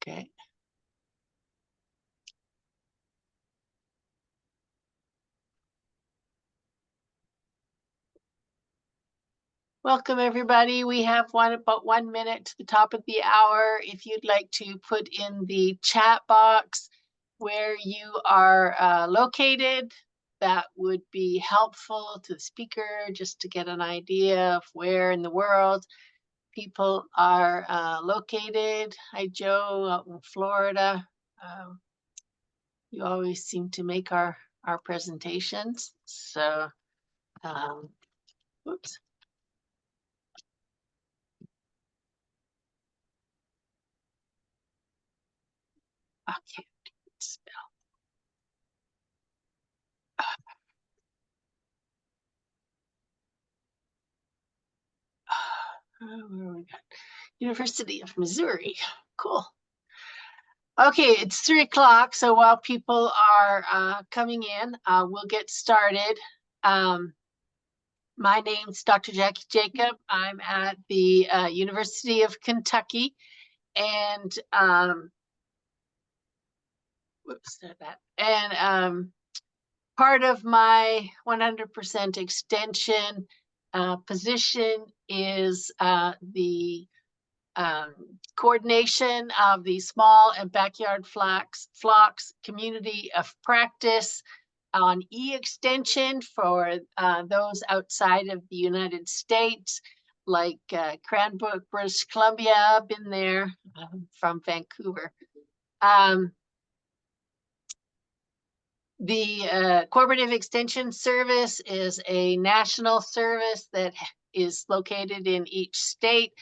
Okay. Welcome, everybody. We have about 1 minute to the top of the hour. If you'd like to put in the chat box where you are located, that would be helpful to the speaker, just to get an idea of where in the world people are located. Hi, Joe, out in Florida. You always seem to make our presentations. So, whoops. Okay. Where we got? University of Missouri. Cool. Okay, it's 3 o'clock, so while people are coming in, we'll get started. My name's Dr. Jackie Jacob. I'm at the University of Kentucky, and part of my 100% extension position is the coordination of the small and backyard flocks community of practice on e-extension for those outside of the United States, like Cranbrook, British Columbia. Been there from Vancouver. The Cooperative Extension Service is a national service that is located in each state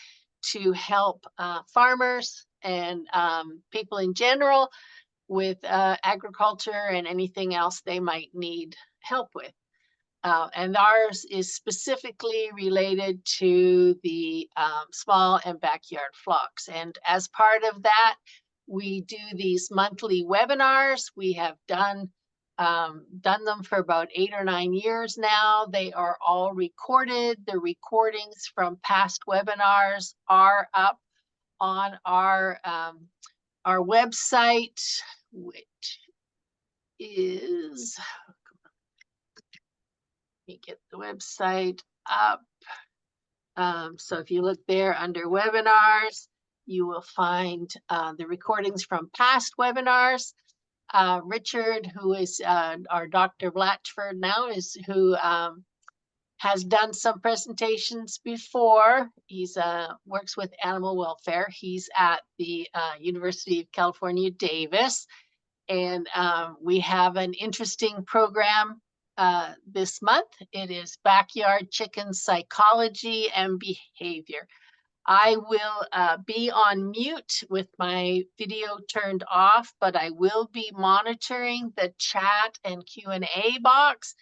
to help farmers and people in general with agriculture and anything else they might need help with. And ours is specifically related to the small and backyard flocks. And as part of that, we do these monthly webinars. We have done them for about 8 or 9 years now. They are all recorded. The recordings from past webinars are up on our website, which is, let me get the website up. So if you look there under webinars, you will find the recordings from past webinars. Richard, who is our Dr. Blatchford now, is who has done some presentations before. He's works with animal welfare. He's at the University of California, Davis. And we have an interesting program this month. It is Backyard Chicken Psychology and Behavior. I will be on mute with my video turned off, but I will be monitoring the chat and Q&A box.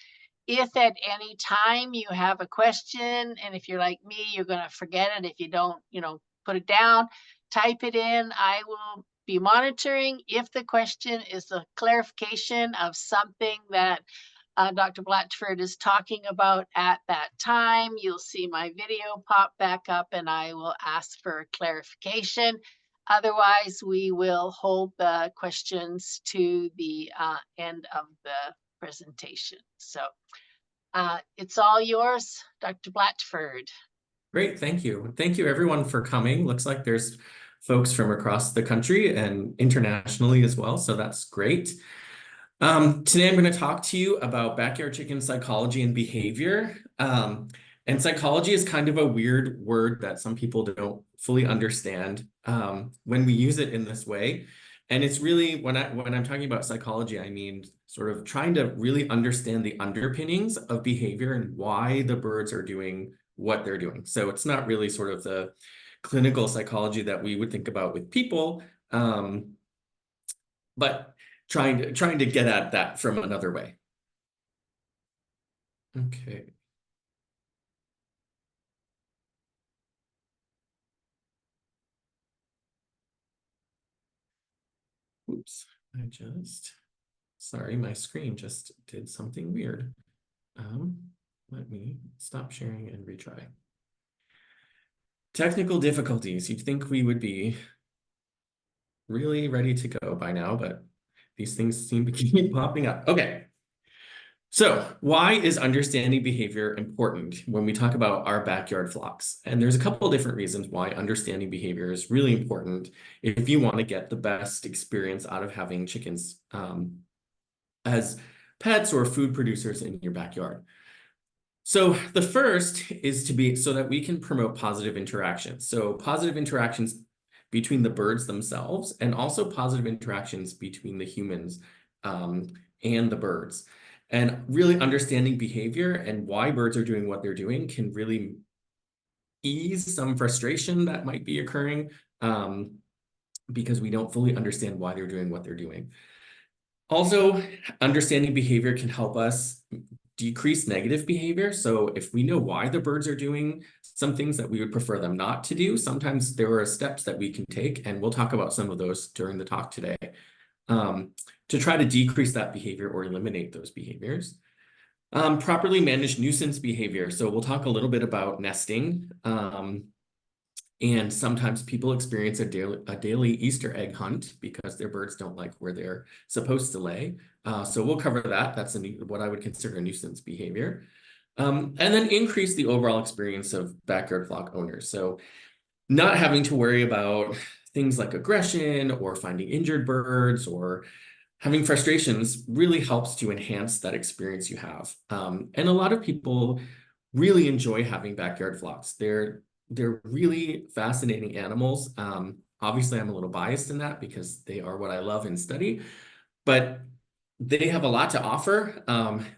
If at any time you have a question, and if you're like me, you're going to forget it if you don't, put it down, type it in. I will be monitoring. If the question is a clarification of something that Dr. Blatchford is talking about at that time, you'll see my video pop back up and I will ask for clarification. Otherwise, we will hold the questions to the end of the presentation. So it's all yours, Dr. Blatchford. Great, thank you. Thank you everyone for coming. Looks like there's folks from across the country and internationally as well, so that's great. Today I'm going to talk to you about backyard chicken psychology and behavior. And psychology is kind of a weird word that some people don't fully understand when we use it in this way. And it's really, when I'm talking about psychology, I mean sort of trying to really understand the underpinnings of behavior and why the birds are doing what they're doing. So it's not really sort of the clinical psychology that we would think about with people, but trying to get at that from another way. Okay. Oops, sorry, my screen just did something weird. Let me stop sharing and retry. Technical difficulties. You'd think we would be really ready to go by now, but these things seem to keep popping up. Okay. So why is understanding behavior important when we talk about our backyard flocks? And there's a couple of different reasons why understanding behavior is really important if you want to get the best experience out of having chickens as pets or food producers in your backyard. So the first is to be so that we can promote positive interactions. So positive interactions between the birds themselves and also positive interactions between the humans and the birds. And really understanding behavior and why birds are doing what they're doing can really ease some frustration that might be occurring because we don't fully understand why they're doing what they're doing. Also, understanding behavior can help us decrease negative behavior. So if we know why the birds are doing some things that we would prefer them not to do, sometimes there are steps that we can take, and we'll talk about some of those during the talk today, to try to decrease that behavior or eliminate those behaviors. Properly manage nuisance behavior. So we'll talk a little bit about nesting. And sometimes people experience a daily Easter egg hunt because their birds don't like where they're supposed to lay. So we'll cover that. That's what I would consider a nuisance behavior. And then increase the overall experience of backyard flock owners. So not having to worry about things like aggression or finding injured birds or having frustrations really helps to enhance that experience you have. And a lot of people really enjoy having backyard flocks. They're really fascinating animals. Obviously, I'm a little biased in that because they are what I love and study, but they have a lot to offer.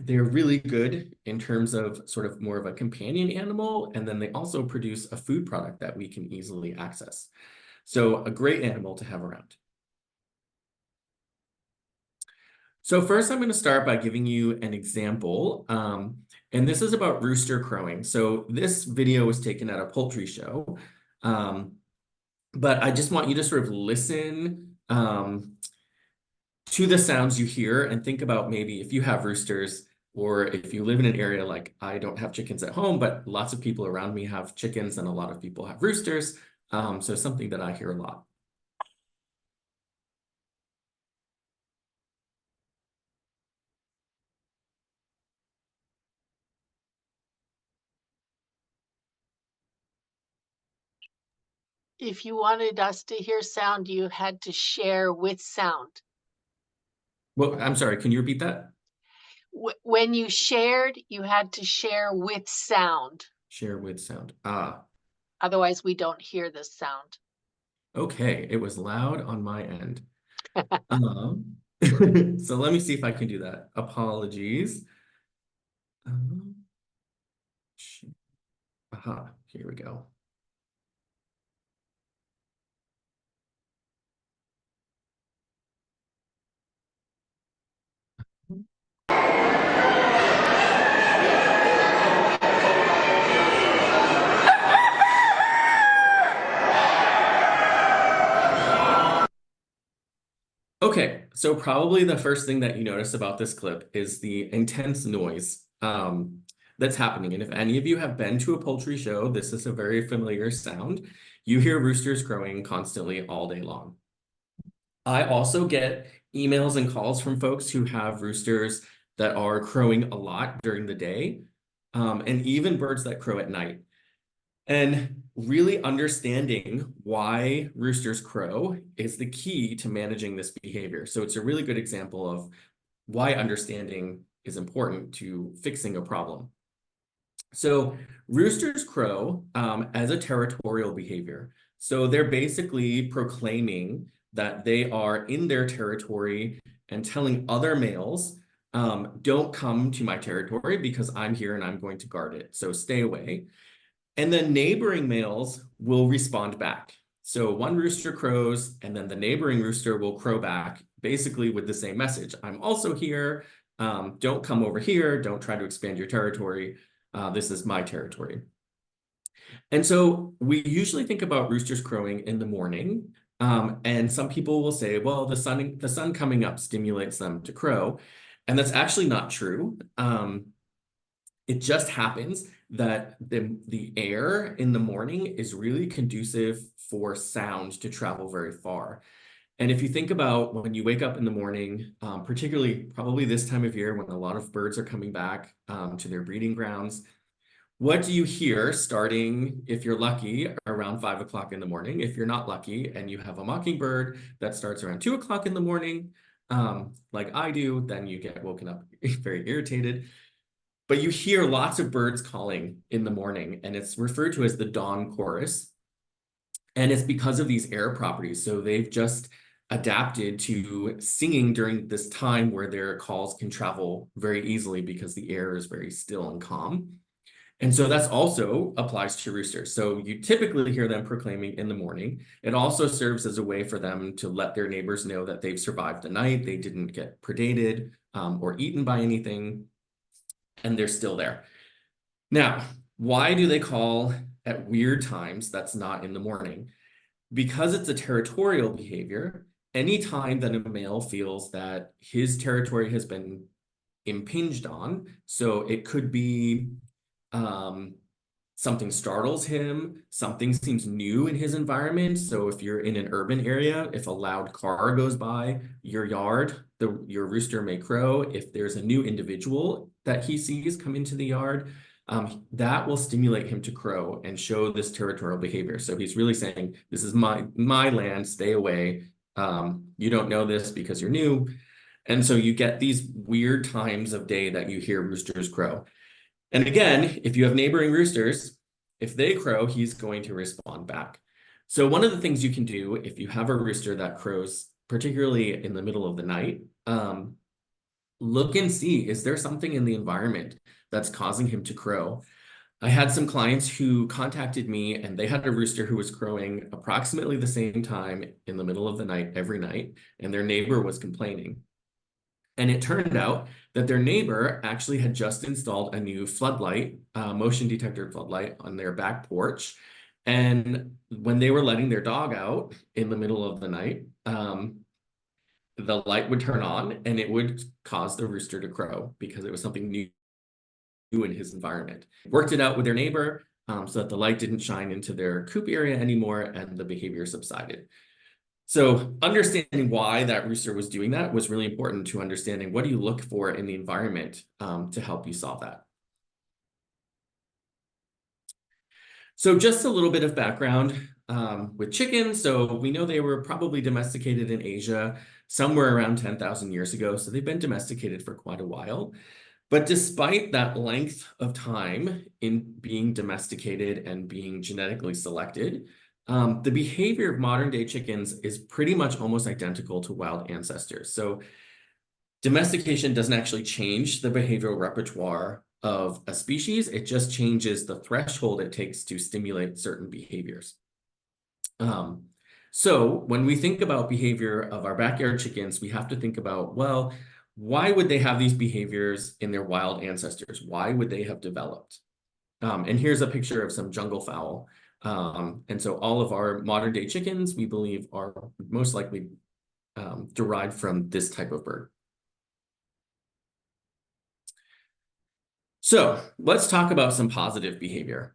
They're really good in terms of sort of more of a companion animal, and then they also produce a food product that we can easily access. So a great animal to have around. So first, I'm going to start by giving you an example. And this is about rooster crowing. So this video was taken at a poultry show. But I just want you to sort of listen to the sounds you hear and think about maybe if you have roosters or if you live in an area like I don't have chickens at home, but lots of people around me have chickens and a lot of people have roosters. So something that I hear a lot. If you wanted us to hear sound, you had to share with sound. Well, I'm sorry, can you repeat that? When you shared, you had to share with sound. Share with sound. Ah, Otherwise, we don't hear the sound. okay. It was loud on my end. So let me see if I can do that. Apologies. Um, Aha, here we go. Okay, so probably the first thing that you notice about this clip is the intense noise that's happening. And if any of you have been to a poultry show, this is a very familiar sound. You hear roosters crowing constantly all day long. I also get emails and calls from folks who have roosters that are crowing a lot during the day, and even birds that crow at night. And really understanding why roosters crow is the key to managing this behavior. So it's a really good example of why understanding is important to fixing a problem. So roosters crow as a territorial behavior. So they're basically proclaiming that they are in their territory and telling other males, don't come to my territory because I'm here and I'm going to guard it. So stay away. And then neighboring males will respond back. So one rooster crows, and then the neighboring rooster will crow back, basically with the same message. I'm also here. Don't come over here. Don't try to expand your territory. This is my territory. And so we usually think about roosters crowing in the morning. And some people will say, well, the sun coming up stimulates them to crow. And that's actually not true. It just happens that the air in the morning is really conducive for sound to travel very far. And if you think about when you wake up in the morning, particularly probably this time of year when a lot of birds are coming back to their breeding grounds, what do you hear starting, if you're lucky, around 5 o'clock in the morning? If you're not lucky and you have a mockingbird that starts around 2 o'clock in the morning, like I do, then you get woken up very irritated. But you hear lots of birds calling in the morning, and it's referred to as the dawn chorus. And it's because of these air properties. So they've just adapted to singing during this time where their calls can travel very easily because the air is very still and calm. And so that's also applies to roosters. So you typically hear them proclaiming in the morning. It also serves as a way for them to let their neighbors know that they've survived the night, they didn't get predated or eaten by anything, and they're still there. Now, why do they call at weird times that's not in the morning? Because it's a territorial behavior, anytime that a male feels that his territory has been impinged on, so it could be something startles him, something seems new in his environment. So if you're in an urban area, if a loud car goes by your yard, your rooster may crow. If there's a new individual that he sees come into the yard, that will stimulate him to crow and show this territorial behavior. So he's really saying, this is my land, stay away. You don't know this because you're new. And so you get these weird times of day that you hear roosters crow. And again, if you have neighboring roosters, if they crow, he's going to respond back. So one of the things you can do if you have a rooster that crows, particularly in the middle of the night, look and see, is there something in the environment that's causing him to crow? I had some clients who contacted me and they had a rooster who was crowing approximately the same time in the middle of the night every night, and their neighbor was complaining. And it turned out that their neighbor actually had just installed a new floodlight, motion detector floodlight on their back porch. And when they were letting their dog out in the middle of the night, the light would turn on and it would cause the rooster to crow because it was something new in his environment. Worked it out with their neighbor so that the light didn't shine into their coop area anymore and the behavior subsided. So understanding why that rooster was doing that was really important to understanding what do you look for in the environment to help you solve that. So just a little bit of background with chickens. So we know they were probably domesticated in Asia somewhere around 10,000 years ago. So they've been domesticated for quite a while. But despite that length of time in being domesticated and being genetically selected, the behavior of modern day chickens is pretty much almost identical to wild ancestors. So domestication doesn't actually change the behavioral repertoire of a species. It just changes the threshold it takes to stimulate certain behaviors. So when we think about behavior of our backyard chickens, we have to think about, well, why would they have these behaviors in their wild ancestors? Why would they have developed? And here's a picture of some jungle fowl. And so all of our modern day chickens, we believe, are most likely derived from this type of bird. So let's talk about some positive behavior.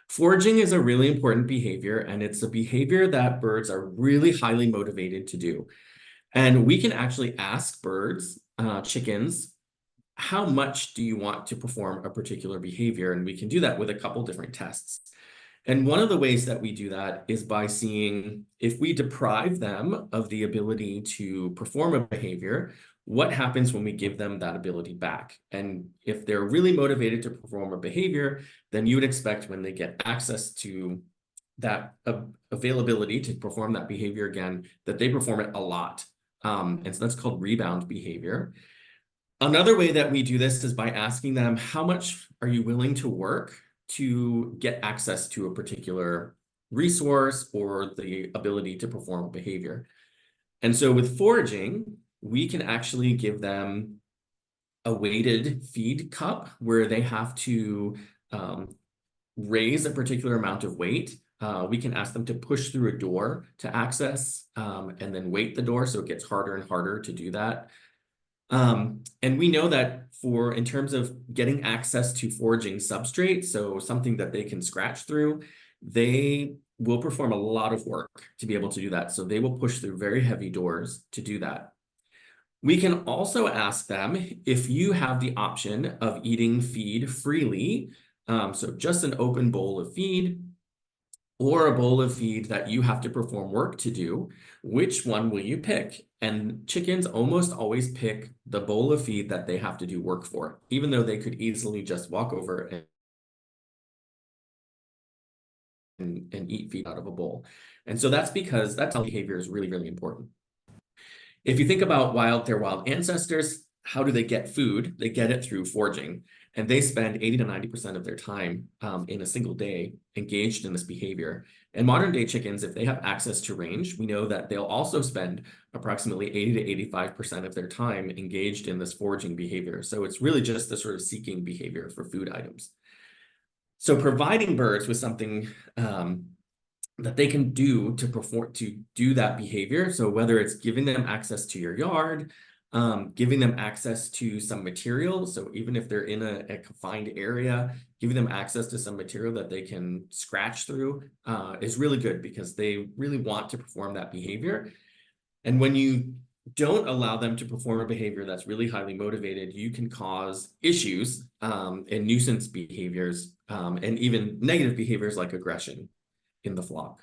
Foraging is a really important behavior, and it's a behavior that birds are really highly motivated to do. And we can actually ask birds, chickens, how much do you want to perform a particular behavior? And we can do that with a couple different tests. And one of the ways that we do that is by seeing if we deprive them of the ability to perform a behavior, what happens when we give them that ability back? And if they're really motivated to perform a behavior, then you would expect when they get access to that availability to perform that behavior again, that they perform it a lot. And so that's called rebound behavior. Another way that we do this is by asking them, how much are you willing to work to get access to a particular resource or the ability to perform a behavior? And so with foraging, we can actually give them a weighted feed cup where they have to raise a particular amount of weight. We can ask them to push through a door to access and then weight the door so it gets harder and harder to do that. And we know that in terms of getting access to foraging substrate, so something that they can scratch through, they will perform a lot of work to be able to do that. So they will push through very heavy doors to do that. We can also ask them if you have the option of eating feed freely, so just an open bowl of feed, or a bowl of feed that you have to perform work to do, which one will you pick? And chickens almost always pick the bowl of feed that they have to do work for, even though they could easily just walk over and eat feed out of a bowl. And so that's because that's how behavior is really, really important. If you think about their wild ancestors, how do they get food? They get it through foraging, and they spend 80 to 90% of their time in a single day engaged in this behavior. And modern day chickens, if they have access to range, we know that they'll also spend approximately 80 to 85% of their time engaged in this foraging behavior. So it's really just the sort of seeking behavior for food items. So providing birds with something that they can do to do that behavior. So whether it's giving them access to your yard, giving them access to some material. So even if they're in a confined area, giving them access to some material that they can scratch through is really good because they really want to perform that behavior. And when you don't allow them to perform a behavior that's really highly motivated, you can cause issues and nuisance behaviors and even negative behaviors like aggression in the flock.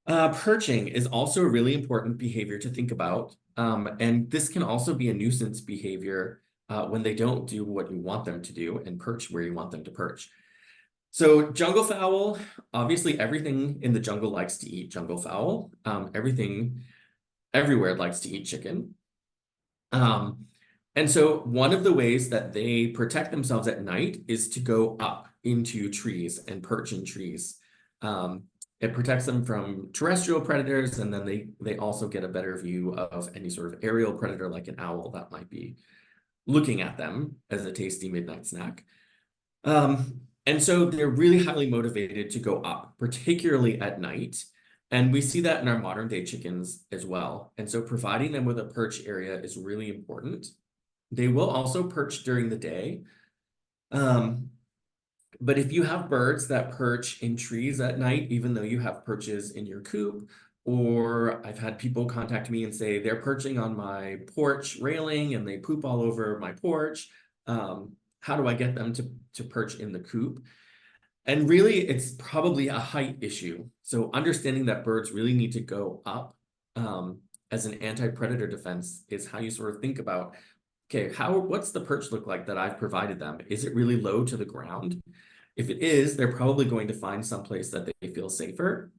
Perching is also a really important behavior to think about. And this can also be a nuisance behavior when they don't do what you want them to do and perch where you want them to perch. So jungle fowl, obviously everything in the jungle likes to eat jungle fowl. Everything everywhere likes to eat chicken. And so one of the ways that they protect themselves at night is to go up into trees and perch in trees. It protects them from terrestrial predators, and then they also get a better view of any sort of aerial predator like an owl that might be looking at them as a tasty midnight snack. And so they're really highly motivated to go up, particularly at night. And we see that in our modern day chickens as well. And so providing them with a perch area is really important. They will also perch during the day. But if you have birds that perch in trees at night, even though you have perches in your coop, or I've had people contact me and say they're perching on my porch railing and they poop all over my porch, how do I get them to perch in the coop? And really, it's probably a height issue. So understanding that birds really need to go up as an anti-predator defense is how you sort of think about, okay, what's the perch look like that I've provided them? Is it really low to the ground? If it is, they're probably going to find someplace that they feel safer,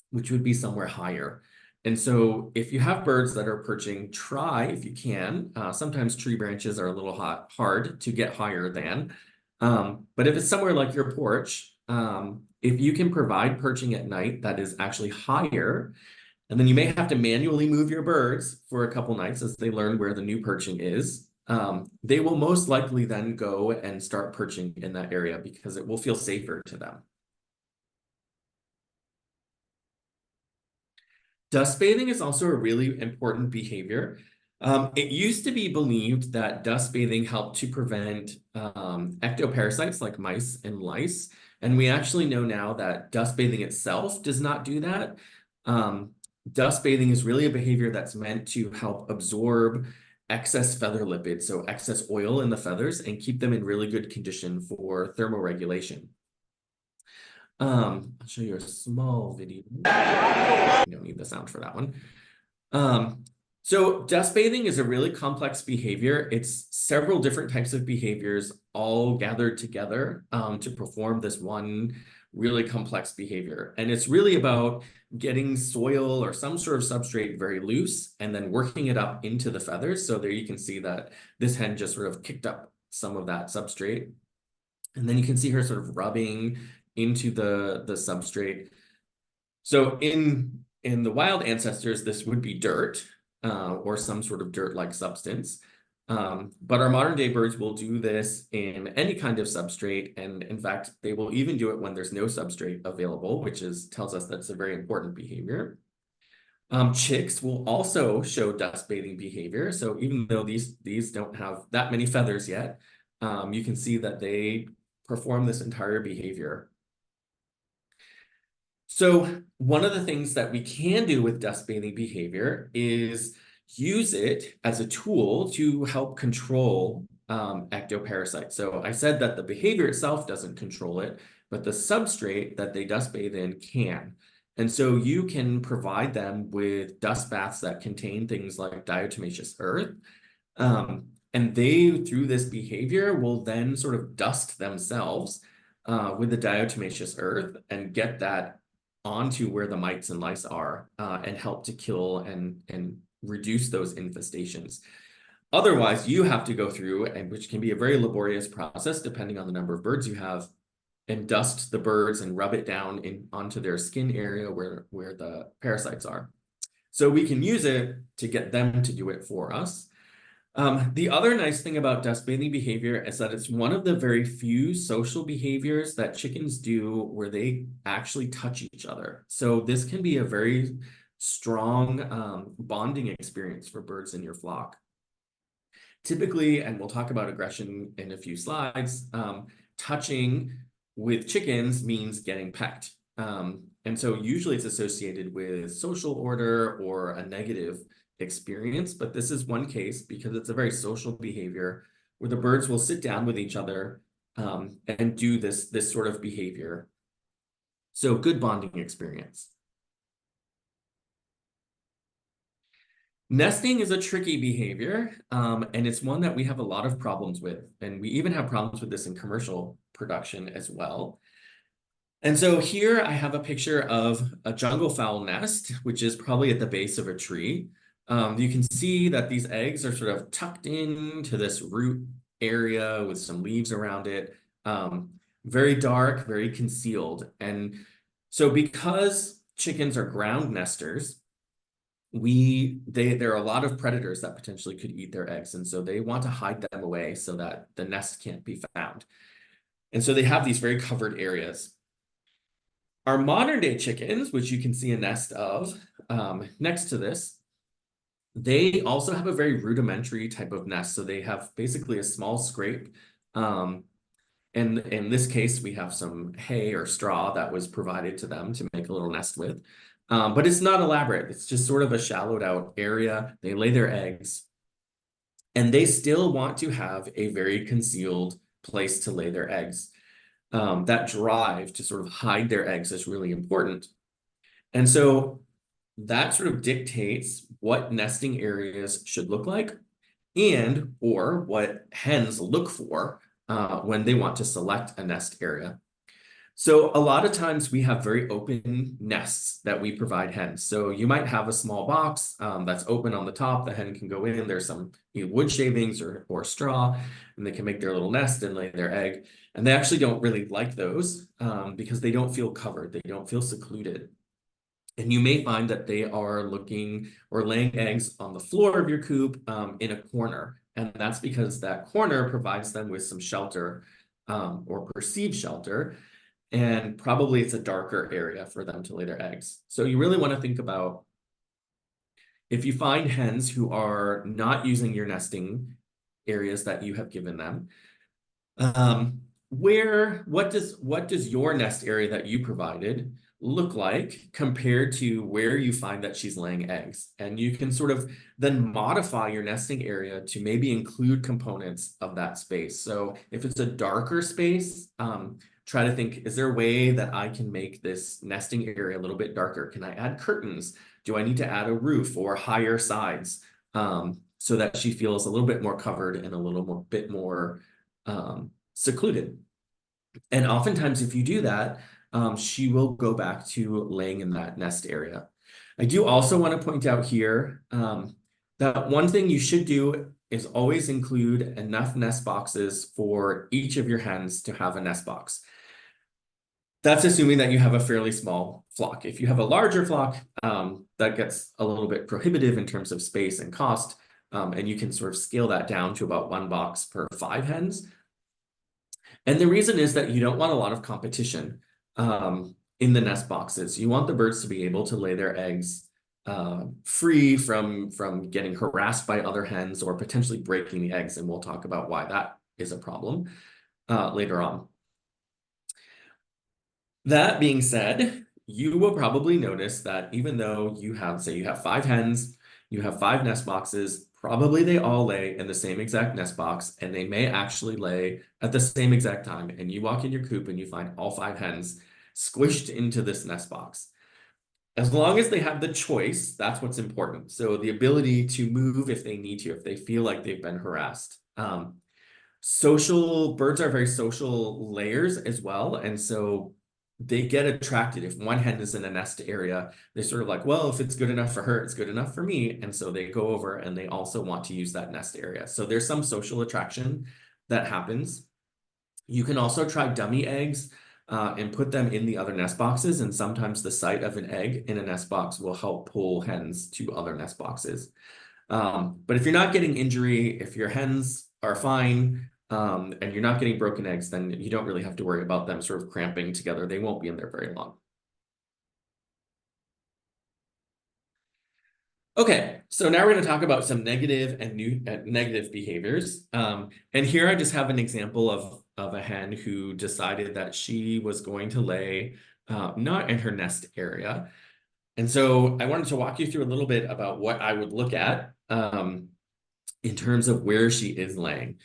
which would be somewhere higher. And so if you have birds that are perching, try if you can. Sometimes tree branches are a little hard to get higher than. But if it's somewhere like your porch, if you can provide perching at night that is actually higher, and then you may have to manually move your birds for a couple nights as they learn where the new perching is. They will most likely then go and start perching in that area because it will feel safer to them. Dust bathing is also a really important behavior. It used to be believed that dust bathing helped to prevent ectoparasites like mice and lice. And we actually know now that dust bathing itself does not do that. Dust bathing is really a behavior that's meant to help absorb excess feather lipids, so excess oil in the feathers, and keep them in really good condition for thermoregulation. I'll show you a small video. You don't need the sound for that one. So dust bathing is a really complex behavior. It's several different types of behaviors all gathered together to perform this one really complex behavior. And it's really about getting soil or some sort of substrate very loose and then working it up into the feathers. So there you can see that this hen just sort of kicked up some of that substrate. And then you can see her sort of rubbing into the substrate. So in the wild ancestors, this would be dirt or some sort of dirt-like substance. But our modern day birds will do this in any kind of substrate. And in fact, they will even do it when there's no substrate available, which tells us that's a very important behavior. Chicks will also show dust bathing behavior. So even though these don't have that many feathers yet, you can see that they perform this entire behavior. So one of the things that we can do with dust bathing behavior is use it as a tool to help control ectoparasites. So I said that the behavior itself doesn't control it, but the substrate that they dust bathe in can. And so you can provide them with dust baths that contain things like diatomaceous earth. And they, through this behavior, will then sort of dust themselves with the diatomaceous earth and get that onto where the mites and lice are and help to kill and reduce those infestations. Otherwise, you have to go through, and which can be a very laborious process depending on the number of birds you have, and dust the birds and rub it down onto their skin area where the parasites are. So we can use it to get them to do it for us. The other nice thing about dust bathing behavior is that it's one of the very few social behaviors that chickens do where they actually touch each other. So this can be a very strong bonding experience for birds in your flock. Typically, and we'll talk about aggression in a few slides, touching with chickens means getting pecked. And so usually it's associated with social order or a negative experience, but this is one case because it's a very social behavior where the birds will sit down with each other and do this sort of behavior. So good bonding experience. Nesting is a tricky behavior, and it's one that we have a lot of problems with, and we even have problems with this in commercial production as well. And so here I have a picture of a jungle fowl nest, which is probably at the base of a tree. You can see that these eggs are sort of tucked into this root area with some leaves around it. Very dark, very concealed. And so because chickens are ground nesters, there are a lot of predators that potentially could eat their eggs. And so they want to hide them away so that the nest can't be found. And so they have these very covered areas. Our modern day chickens, which you can see a nest of next to this, they also have a very rudimentary type of nest. So they have basically a small scrape. And in this case, we have some hay or straw that was provided to them to make a little nest with. But it's not elaborate. It's just sort of a shallowed out area. They lay their eggs. And they still want to have a very concealed place to lay their eggs. That drive to sort of hide their eggs is really important. And so that sort of dictates what nesting areas should look like and or what hens look for when they want to select a nest area. So a lot of times we have very open nests that we provide hens. So you might have a small box that's open on the top. The hen can go in. There's some wood shavings or straw, and they can make their little nest and lay their egg. And they actually don't really like those because they don't feel covered. They don't feel secluded. And you may find that they are looking or laying eggs on the floor of your coop in a corner. And that's because that corner provides them with some shelter or perceived shelter. And probably it's a darker area for them to lay their eggs. So you really want to think about if you find hens who are not using your nesting areas that you have given them, what does your nest area that you provided look like compared to where you find that she's laying eggs? And you can sort of then modify your nesting area to maybe include components of that space. So if it's a darker space, try to think, is there a way that I can make this nesting area a little bit darker? Can I add curtains? Do I need to add a roof or higher sides so that she feels a little bit more covered and a little bit more secluded? And oftentimes if you do that, she will go back to laying in that nest area. I do also want to point out here that one thing you should do is always include enough nest boxes for each of your hens to have a nest box. That's assuming that you have a fairly small flock. If you have a larger flock, that gets a little bit prohibitive in terms of space and cost, and you can sort of scale that down to about 1 box per 5 hens. And the reason is that you don't want a lot of competition in the nest boxes. You want the birds to be able to lay their eggs free from getting harassed by other hens or potentially breaking the eggs. And we'll talk about why that is a problem later on. That being said, you will probably notice that even though you have, say you have 5 hens, you have 5 nest boxes, probably they all lay in the same exact nest box, and they may actually lay at the same exact time. And you walk in your coop and you find all 5 hens squished into this nest box. As long as they have the choice, that's what's important. So the ability to move if they need to, if they feel like they've been harassed. Social birds are very social layers as well. And so they get attracted. If one hen is in a nest area, they're sort of like, well, if it's good enough for her, it's good enough for me. And so they go over and they also want to use that nest area. So there's some social attraction that happens. You can also try dummy eggs and put them in the other nest boxes. And sometimes the sight of an egg in a nest box will help pull hens to other nest boxes. But if you're not getting injury, if your hens are fine, and you're not getting broken eggs, then you don't really have to worry about them sort of cramping together. They won't be in there very long. Okay, so now we're going to talk about some negative and negative behaviors. And here I just have an example of a hen who decided that she was going to lay not in her nest area. And so I wanted to walk you through a little bit about what I would look at in terms of where she is laying.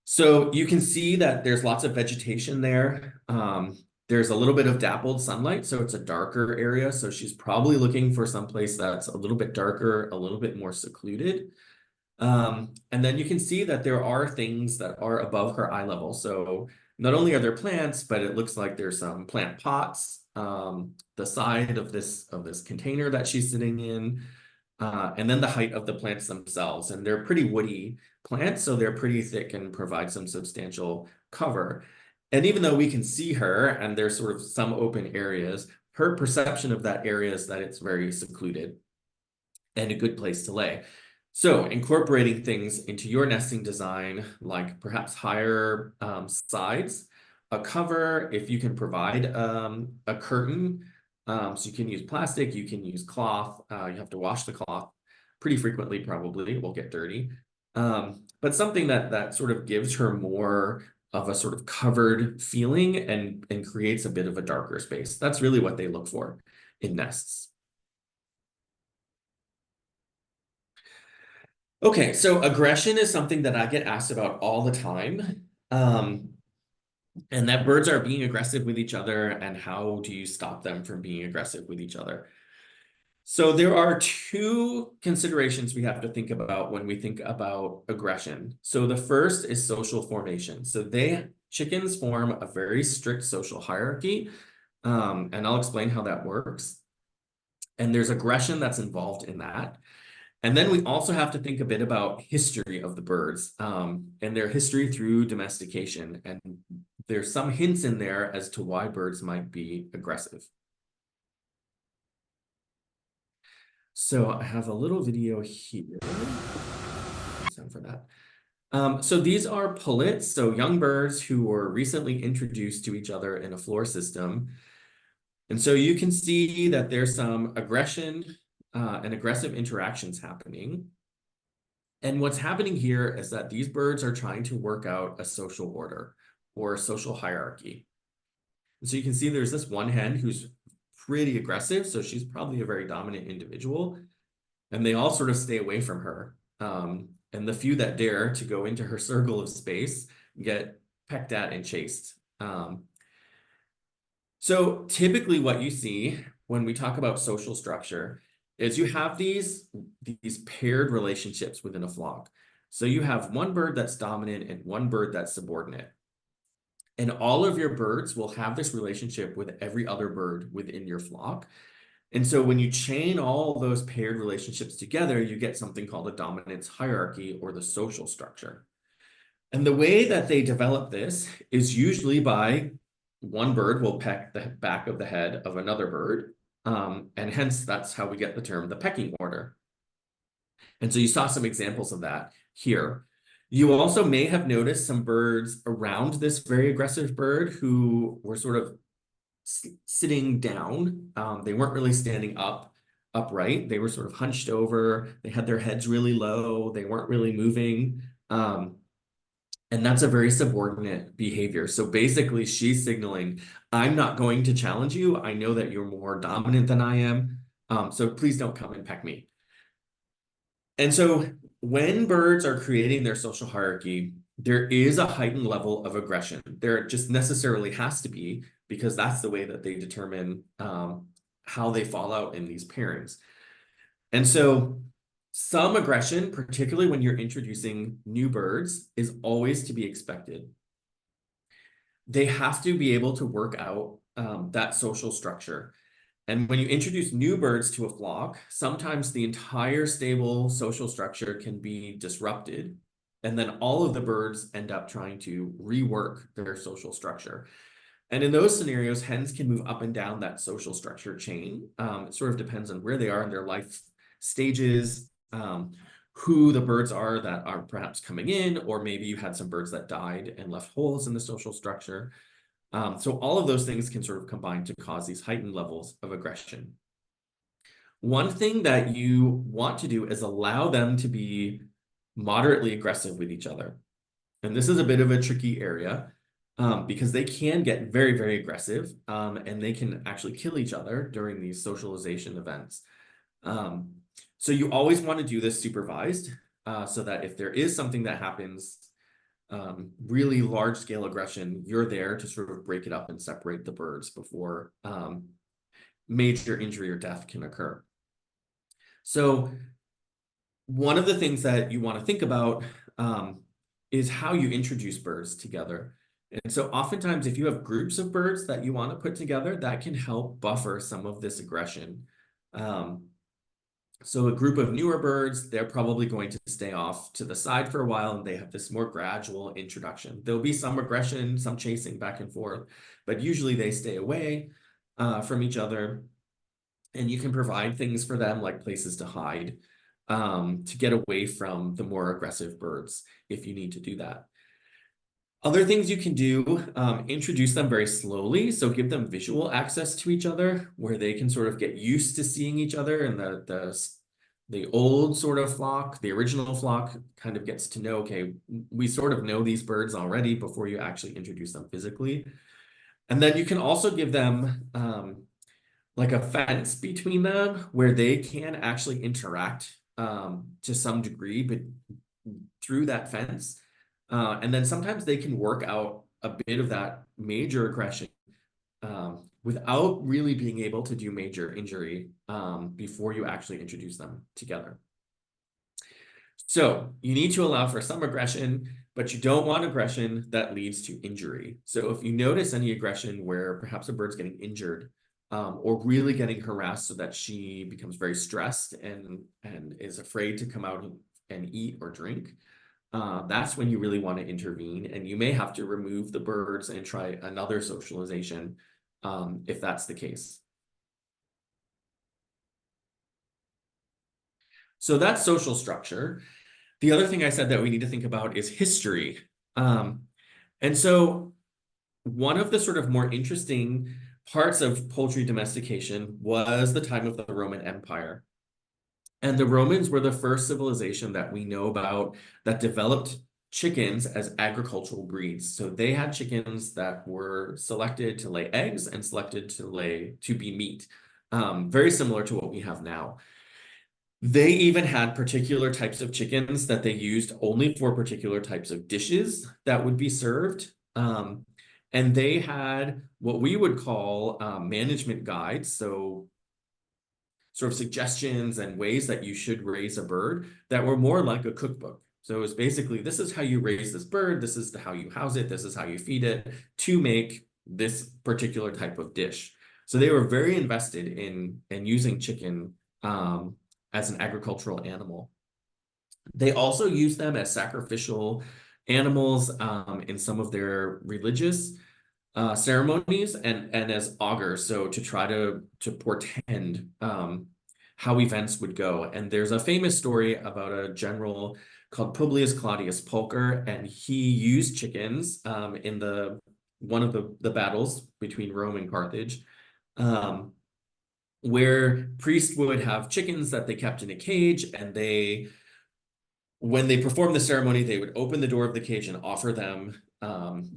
So you can see that there's lots of vegetation there. There's a little bit of dappled sunlight, so it's a darker area. So she's probably looking for some place that's a little bit darker, a little bit more secluded. And then you can see that there are things that are above her eye level. So not only are there plants, but it looks like there's some plant pots, the side of this container that she's sitting in, and then the height of the plants themselves. And they're pretty woody plants, so they're pretty thick and provide some substantial cover. And even though we can see her and there's sort of some open areas, her perception of that area is that it's very secluded and a good place to lay. So incorporating things into your nesting design, like perhaps higher sides, a cover, if you can provide a curtain, so you can use plastic, you can use cloth, you have to wash the cloth pretty frequently, probably, it will get dirty. But something that sort of gives her more of a sort of covered feeling and creates a bit of a darker space. That's really what they look for in nests. Okay, so aggression is something that I get asked about all the time. And that birds are being aggressive with each other, and how do you stop them from being aggressive with each other? So there are 2 considerations we have to think about when we think about aggression. So the first is social formation. So chickens form a very strict social hierarchy, and I'll explain how that works. And there's aggression that's involved in that. And then we also have to think a bit about history of the birds and their history through domestication. And there's some hints in there as to why birds might be aggressive. So I have a little video here. Sound for that. So these are pullets, so young birds who were recently introduced to each other in a floor system. And so you can see that there's some aggression and aggressive interactions happening. And what's happening here is that these birds are trying to work out a social order or a social hierarchy. And so you can see there's this one hen who's pretty aggressive, so she's probably a very dominant individual, and they all sort of stay away from her. And the few that dare to go into her circle of space get pecked at and chased. So typically what you see when we talk about social structure is you have these paired relationships within a flock. So you have one bird that's dominant and one bird that's subordinate. And all of your birds will have this relationship with every other bird within your flock. And so when you chain all those paired relationships together, you get something called a dominance hierarchy or the social structure. And the way that they develop this is usually by one bird will peck the back of the head of another bird. And hence that's how we get the term the pecking order. And so you saw some examples of that here. You also may have noticed some birds around this very aggressive bird who were sort of sitting down. They weren't really standing upright. They were sort of hunched over. They had their heads really low. They weren't really moving. And that's a very subordinate behavior. So basically, she's signaling, I'm not going to challenge you. I know that you're more dominant than I am. So please don't come and peck me. And so when birds are creating their social hierarchy, there is a heightened level of aggression. There just necessarily has to be, because that's the way that they determine how they fall out in these pairings. And so some aggression, particularly when you're introducing new birds, is always to be expected. They have to be able to work out that social structure. And when you introduce new birds to a flock, sometimes the entire stable social structure can be disrupted. And then all of the birds end up trying to rework their social structure. And in those scenarios, hens can move up and down that social structure chain. It sort of depends on where they are in their life stages, who the birds are that are perhaps coming in, or maybe you had some birds that died and left holes in the social structure. So all of those things can sort of combine to cause these heightened levels of aggression. One thing that you want to do is allow them to be moderately aggressive with each other. And this is a bit of a tricky area because they can get very, very aggressive and they can actually kill each other during these socialization events. So you always want to do this supervised so that if there is something that happens, really large scale aggression, you're there to sort of break it up and separate the birds before major injury or death can occur. So one of the things that you want to think about is how you introduce birds together. And so oftentimes if you have groups of birds that you want to put together, that can help buffer some of this aggression. So a group of newer birds, they're probably going to stay off to the side for a while and they have this more gradual introduction. There'll be some aggression, some chasing back and forth, but usually they stay away from each other. And you can provide things for them like places to hide to get away from the more aggressive birds if you need to do that. Other things you can do, introduce them very slowly. So give them visual access to each other where they can sort of get used to seeing each other. And the old sort of flock, the original flock kind of gets to know, okay, we sort of know these birds already before you actually introduce them physically. And then you can also give them like a fence between them where they can actually interact to some degree, but through that fence. And then sometimes they can work out a bit of that major aggression without really being able to do major injury before you actually introduce them together. So you need to allow for some aggression, but you don't want aggression that leads to injury. So if you notice any aggression where perhaps a bird's getting injured or really getting harassed so that she becomes very stressed and is afraid to come out and eat or drink, that's when you really want to intervene, and you may have to remove the birds and try another socialization if that's the case. So that's social structure. The other thing I said that we need to think about is history. And so one of the sort of more interesting parts of poultry domestication was the time of the Roman Empire. And the Romans were the first civilization that we know about that developed chickens as agricultural breeds. So they had chickens that were selected to lay eggs and selected to be meat, very similar to what we have now. They even had particular types of chickens that they used only for particular types of dishes that would be served. And they had what we would call management guides. So sort of suggestions and ways that you should raise a bird that were more like a cookbook. So it was basically, this is how you raise this bird, this is how you house it, this is how you feed it to make this particular type of dish. So they were very invested in using chicken as an agricultural animal. They also used them as sacrificial animals in some of their religious ceremonies and as augurs, so to try to portend how events would go. And there's a famous story about a general called Publius Claudius Pulcher, and he used chickens in one of the battles between Rome and Carthage, where priests would have chickens that they kept in a cage, and they when they performed the ceremony, they would open the door of the cage and offer them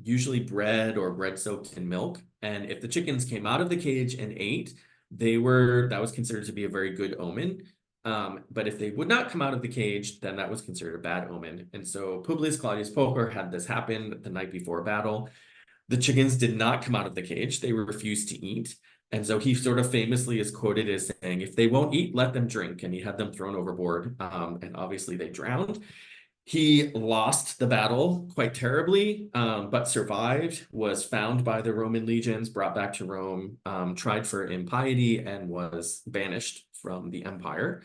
usually bread or bread soaked in milk. And if the chickens came out of the cage and ate, that was considered to be a very good omen. But if they would not come out of the cage, then that was considered a bad omen. And so Publius Claudius Pulcher had this happen the night before battle. The chickens did not come out of the cage. They refused to eat. And so he sort of famously is quoted as saying, if they won't eat, let them drink. And he had them thrown overboard. And obviously they drowned. He lost the battle quite terribly, but survived, was found by the Roman legions, brought back to Rome, tried for impiety, and was banished from the empire.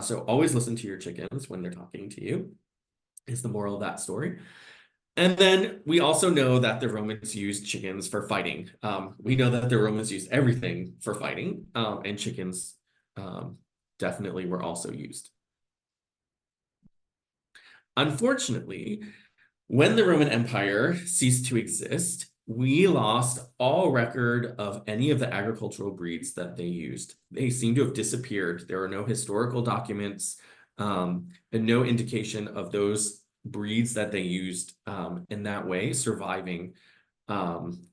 So always listen to your chickens when they're talking to you, is the moral of that story. And then we also know that the Romans used chickens for fighting. We know that the Romans used everything for fighting, and chickens definitely were also used. Unfortunately, when the Roman Empire ceased to exist, we lost all record of any of the agricultural breeds that they used. They seem to have disappeared. There are no historical documents and no indication of those breeds that they used in that way surviving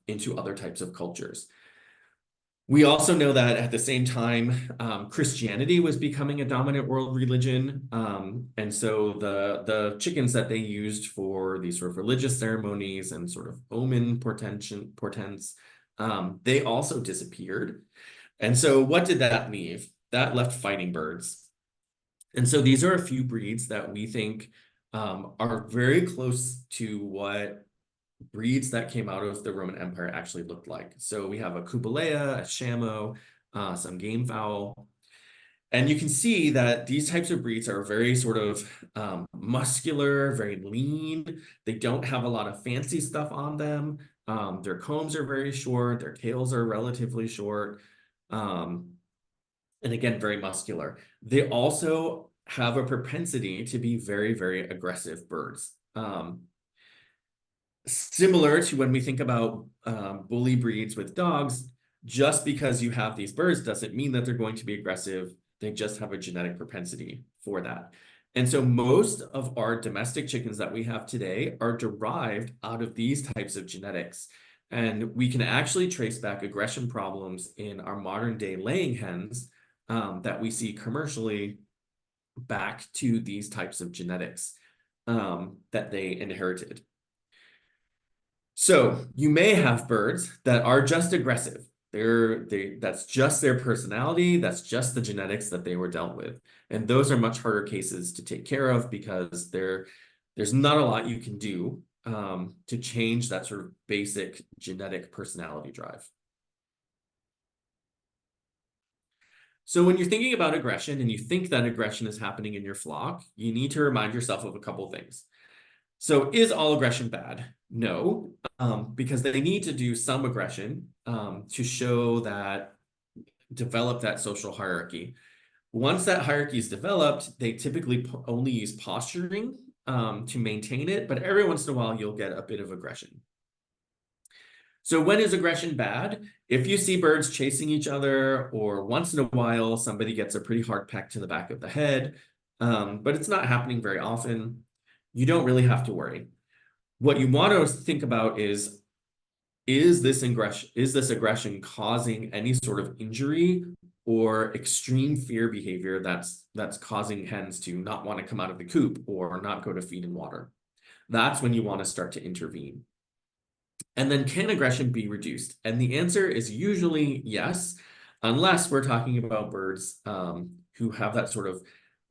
into other types of cultures. We also know that at the same time, Christianity was becoming a dominant world religion. And so the chickens that they used for these sort of religious ceremonies and sort of omen portents, they also disappeared. And so what did that leave? That left fighting birds. And so these are a few breeds that we think are very close to what breeds that came out of the Roman Empire actually looked like. So we have a cubalea, a shamo, some game fowl. And you can see that these types of breeds are very sort of muscular, very lean. They don't have a lot of fancy stuff on them. Their combs are very short. Their tails are relatively short. And again, very muscular. They also have a propensity to be very, very aggressive birds. Similar to when we think about bully breeds with dogs, just because you have these birds doesn't mean that they're going to be aggressive. They just have a genetic propensity for that. And so most of our domestic chickens that we have today are derived out of these types of genetics. And we can actually trace back aggression problems in our modern day laying hens that we see commercially back to these types of genetics that they inherited. So you may have birds that are just aggressive. That's just their personality. That's just the genetics that they were dealt with. And those are much harder cases to take care of because there's not a lot you can do to change that sort of basic genetic personality drive. So when you're thinking about aggression and you think that aggression is happening in your flock, you need to remind yourself of a couple things. So is all aggression bad? No, because they need to do some aggression to show that, develop that social hierarchy. Once that hierarchy is developed, they typically only use posturing to maintain it, but every once in a while you'll get a bit of aggression. So when is aggression bad? If you see birds chasing each other, or once in a while somebody gets a pretty hard peck to the back of the head, but it's not happening very often, you don't really have to worry. What you want to think about is this aggression causing any sort of injury or extreme fear behavior that's causing hens to not want to come out of the coop or not go to feed and water? That's when you want to start to intervene. And then can aggression be reduced? And the answer is usually yes, unless we're talking about birds who have that sort of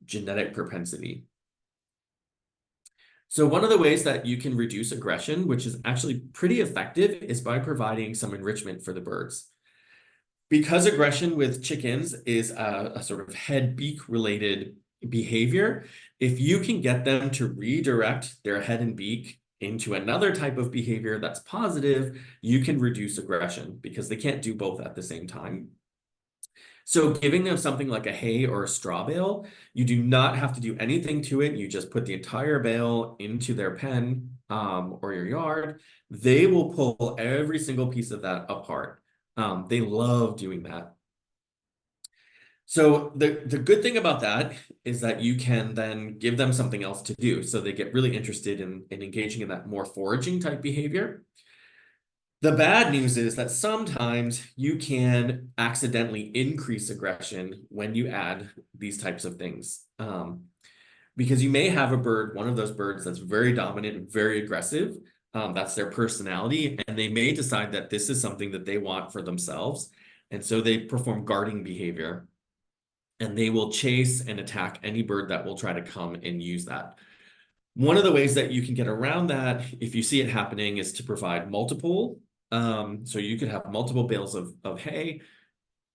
genetic propensity. So one of the ways that you can reduce aggression, which is actually pretty effective, is by providing some enrichment for the birds. Because aggression with chickens is a sort of head-beak related behavior, if you can get them to redirect their head and beak into another type of behavior that's positive, you can reduce aggression because they can't do both at the same time. So giving them something like a hay or a straw bale, you do not have to do anything to it. You just put the entire bale into their pen or your yard. They will pull every single piece of that apart. They love doing that. So the good thing about that is that you can then give them something else to do. So they get really interested in engaging in that more foraging type behavior. The bad news is that sometimes you can accidentally increase aggression when you add these types of things. Because you may have a bird, one of those birds that's very dominant and very aggressive. That's their personality, and they may decide that this is something that they want for themselves. And so they perform guarding behavior, and they will chase and attack any bird that will try to come and use that. One of the ways that you can get around that, if you see it happening, is to provide multiple. So you could have multiple bales of hay,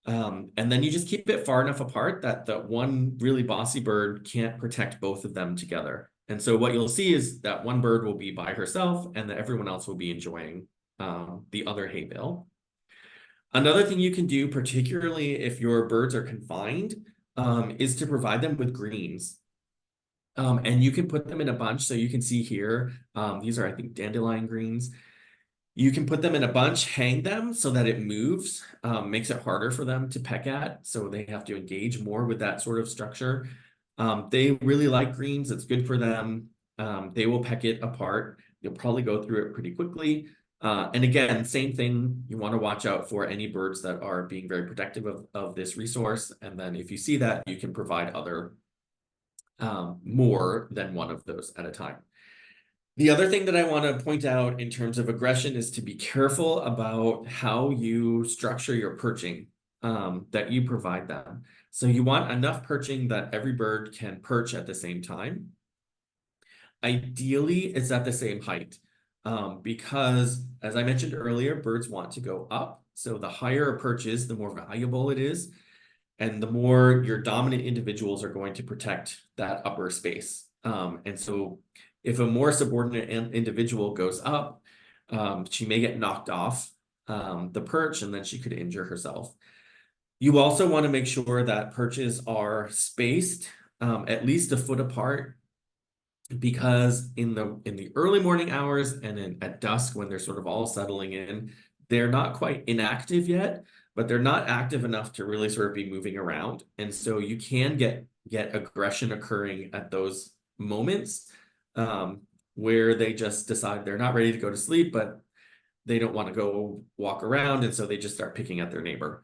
and then you just keep it far enough apart that the one really bossy bird can't protect both of them together. And so what you'll see is that one bird will be by herself and that everyone else will be enjoying the other hay bale. Another thing you can do, particularly if your birds are confined, is to provide them with greens. And you can put them in a bunch. So you can see here, these are, I think, dandelion greens. You can put them in a bunch, hang them so that it moves, makes it harder for them to peck at. So they have to engage more with that sort of structure. They really like greens. It's good for them. They will peck it apart. You'll probably go through it pretty quickly. And again, same thing, you want to watch out for any birds that are being very protective of this resource. And then if you see that, you can provide other more than one of those at a time. The other thing that I want to point out in terms of aggression is to be careful about how you structure your perching that you provide them. So you want enough perching that every bird can perch at the same time. Ideally, it's at the same height because, as I mentioned earlier, birds want to go up. So the higher a perch is, the more valuable it is. And the more your dominant individuals are going to protect that upper space. And so if a more subordinate individual goes up, she may get knocked off the perch and then she could injure herself. You also want to make sure that perches are spaced at least a foot apart, because in the early morning hours and at dusk when they're sort of all settling in, they're not quite inactive yet, but they're not active enough to really sort of be moving around. And so you can get aggression occurring at those moments where they just decide they're not ready to go to sleep, but they don't want to go walk around. And so they just start picking at their neighbor.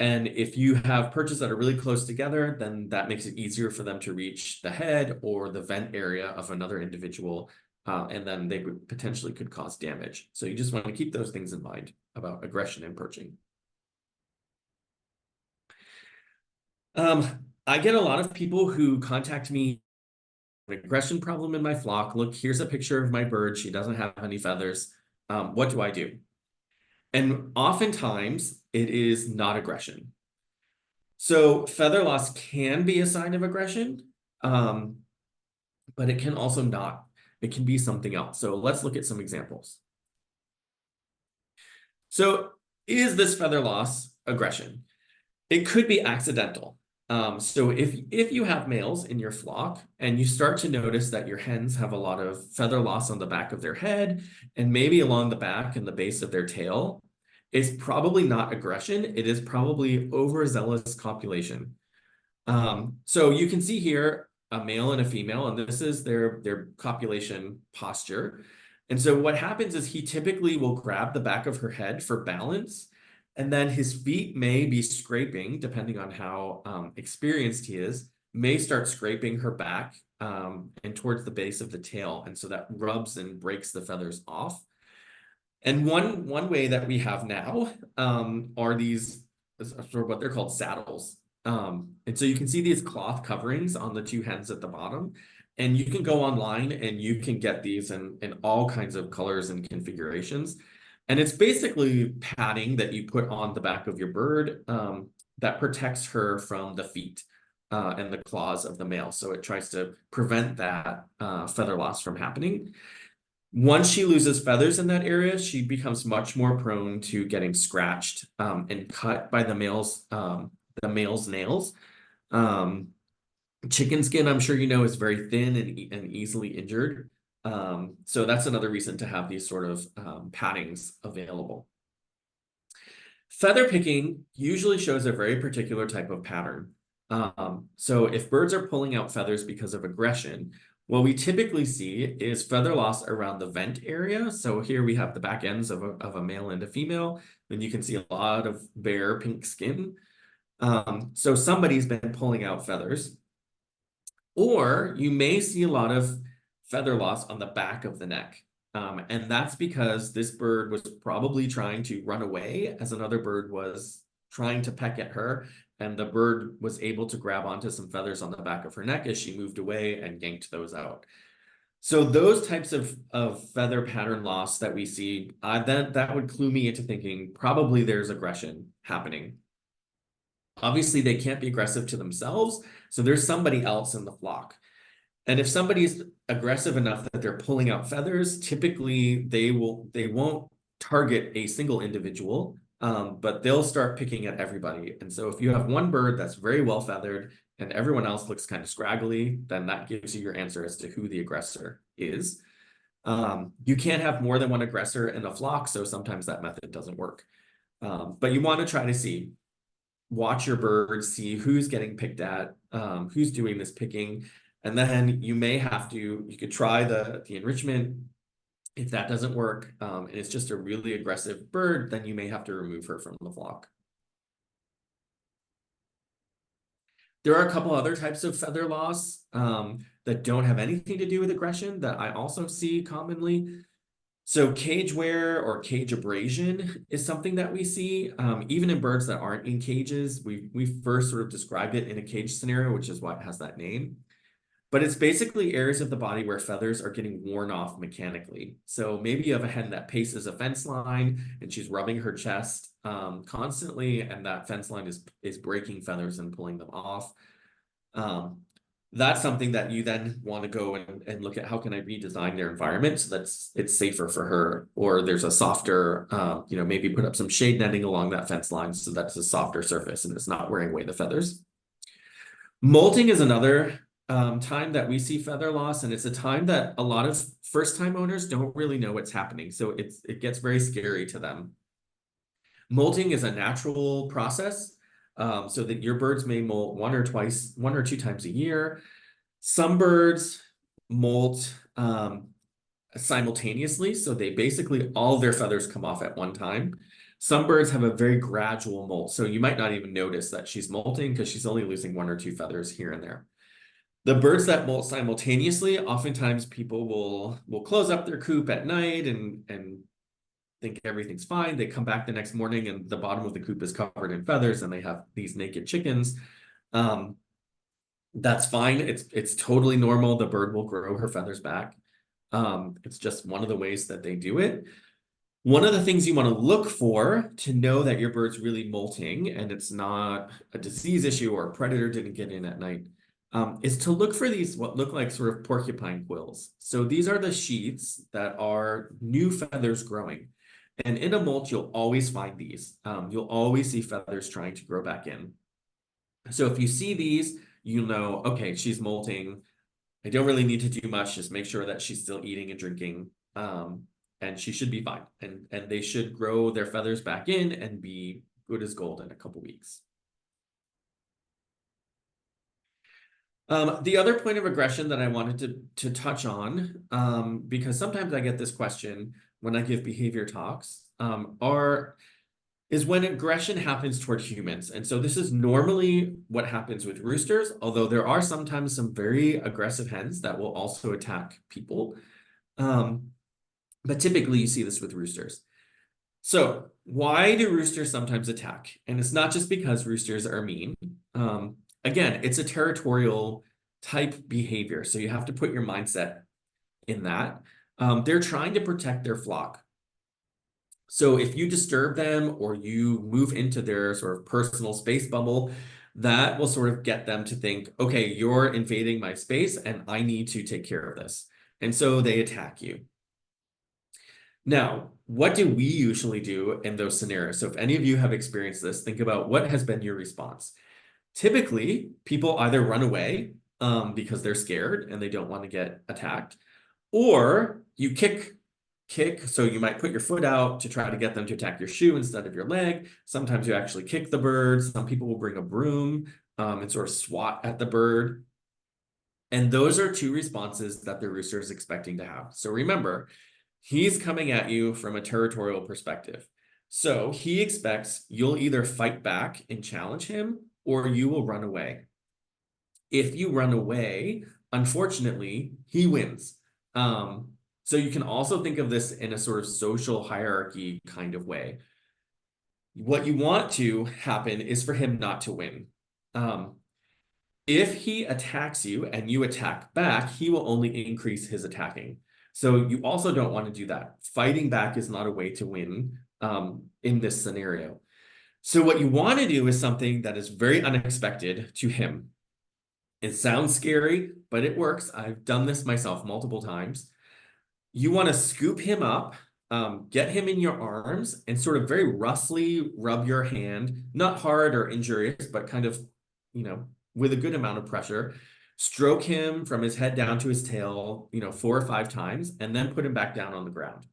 And if you have perches that are really close together, then that makes it easier for them to reach the head or the vent area of another individual. And then they potentially could cause damage. So you just want to keep those things in mind about aggression and perching. I get a lot of people who contact me, an aggression problem in my flock. Look, here's a picture of my bird. She doesn't have any feathers. What do I do? And oftentimes it is not aggression. So feather loss can be a sign of aggression, but it can also not. It can be something else. So let's look at some examples. So is this feather loss aggression? It could be accidental. So if you have males in your flock and you start to notice that your hens have a lot of feather loss on the back of their head and maybe along the back and the base of their tail, it's probably not aggression. It is probably overzealous copulation. So you can see here a male and a female, and this is their copulation posture. And so what happens is he typically will grab the back of her head for balance, and then his feet may be scraping, depending on how experienced he is, may start scraping her back and towards the base of the tail. And so that rubs and breaks the feathers off. And one way that we have now are these sort of what they're called saddles. And so you can see these cloth coverings on the two hens at the bottom, and you can go online and you can get these in all kinds of colors and configurations. And it's basically padding that you put on the back of your bird that protects her from the feet and the claws of the male. So it tries to prevent that feather loss from happening. Once she loses feathers in that area, she becomes much more prone to getting scratched and cut by the male's nails. Chicken skin, I'm sure you know, is very thin and easily injured. So that's another reason to have these sort of paddings available. Feather picking usually shows a very particular type of pattern. So if birds are pulling out feathers because of aggression, what we typically see is feather loss around the vent area. So here we have the back ends of a male and a female. Then you can see a lot of bare pink skin. So somebody's been pulling out feathers. Or you may see a lot of feather loss on the back of the neck. And that's because this bird was probably trying to run away as another bird was trying to peck at her. And the bird was able to grab onto some feathers on the back of her neck as she moved away and yanked those out. So those types of feather pattern loss that we see, that would clue me into thinking probably there's aggression happening. Obviously, they can't be aggressive to themselves, so there's somebody else in the flock. And if somebody's aggressive enough that they're pulling out feathers, typically they won't target a single individual, but they'll start picking at everybody. And so if you have one bird that's very well feathered and everyone else looks kind of scraggly, then that gives you your answer as to who the aggressor is. You can't have more than one aggressor in a flock, so sometimes that method doesn't work. But you want to try to watch your birds, see who's getting picked at, who's doing this picking. And then you could try the enrichment. If that doesn't work, and it's just a really aggressive bird, then you may have to remove her from the flock. There are a couple other types of feather loss that don't have anything to do with aggression that I also see commonly. So cage wear or cage abrasion is something that we see, even in birds that aren't in cages. We first sort of described it in a cage scenario, which is why it has that name. But it's basically areas of the body where feathers are getting worn off mechanically. So maybe you have a hen that paces a fence line and she's rubbing her chest constantly, and that fence line is breaking feathers and pulling them off. That's something that you then want to go and look at how can I redesign their environment so that it's safer for her, or there's a softer, maybe put up some shade netting along that fence line so that's a softer surface and it's not wearing away the feathers. Molting is another time that we see feather loss, and it's a time that a lot of first-time owners don't really know what's happening, so it gets very scary to them. Molting is a natural process, so that your birds may molt one or two times a year. Some birds molt simultaneously, so they basically all their feathers come off at one time. Some birds have a very gradual molt, so you might not even notice that she's molting because she's only losing one or two feathers here and there. The birds that molt simultaneously, oftentimes people will close up their coop at night and think everything's fine. They come back the next morning and the bottom of the coop is covered in feathers and they have these naked chickens. That's fine. It's totally normal. The bird will grow her feathers back. It's just one of the ways that they do it. One of the things you want to look for to know that your bird's really molting and it's not a disease issue or a predator didn't get in at night, is to look for these what look like sort of porcupine quills. So these are the sheaths that are new feathers growing. And in a molt, you'll always find these. You'll always see feathers trying to grow back in. So if you see these, you know, okay, she's molting. I don't really need to do much. Just make sure that she's still eating and drinking. And she should be fine. And they should grow their feathers back in and be good as gold in a couple weeks. The other point of aggression that I wanted to touch on, because sometimes I get this question when I give behavior talks, is when aggression happens toward humans. And so this is normally what happens with roosters, although there are sometimes some very aggressive hens that will also attack people. But typically you see this with roosters. So why do roosters sometimes attack? And it's not just because roosters are mean. Again, it's a territorial type behavior. So you have to put your mindset in that. They're trying to protect their flock. So if you disturb them or you move into their sort of personal space bubble, that will sort of get them to think, okay, you're invading my space and I need to take care of this. And so they attack you. Now, what do we usually do in those scenarios? So if any of you have experienced this, think about what has been your response. Typically, people either run away because they're scared and they don't want to get attacked, or you kick kick. So you might put your foot out to try to get them to attack your shoe instead of your leg. Sometimes you actually kick the bird. Some people will bring a broom and sort of swat at the bird. And those are two responses that the rooster is expecting to have. So remember, he's coming at you from a territorial perspective. So he expects you'll either fight back and challenge him, or you will run away. If you run away, unfortunately, he wins. So you can also think of this in a sort of social hierarchy kind of way. What you want to happen is for him not to win. If he attacks you and you attack back, he will only increase his attacking. So you also don't want to do that. Fighting back is not a way to win in this scenario. So what you want to do is something that is very unexpected to him. It sounds scary, but it works. I've done this myself multiple times. You want to scoop him up, get him in your arms, and sort of very roughly rub your hand, not hard or injurious, but kind of, with a good amount of pressure. Stroke him from his head down to his tail, 4 or 5 times, and then put him back down on the ground.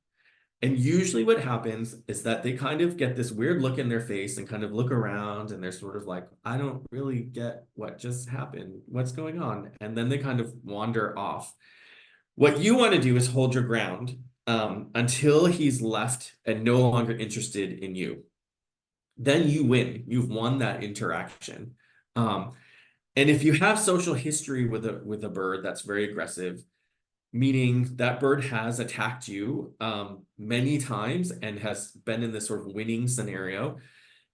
And usually what happens is that they kind of get this weird look in their face and kind of look around and they're sort of like, I don't really get what just happened. What's going on? And then they kind of wander off. What you want to do is hold your ground until he's left and no longer interested in you. Then you win. You've won that interaction. And if you have social history with a bird that's very aggressive, meaning that bird has attacked you many times and has been in this sort of winning scenario,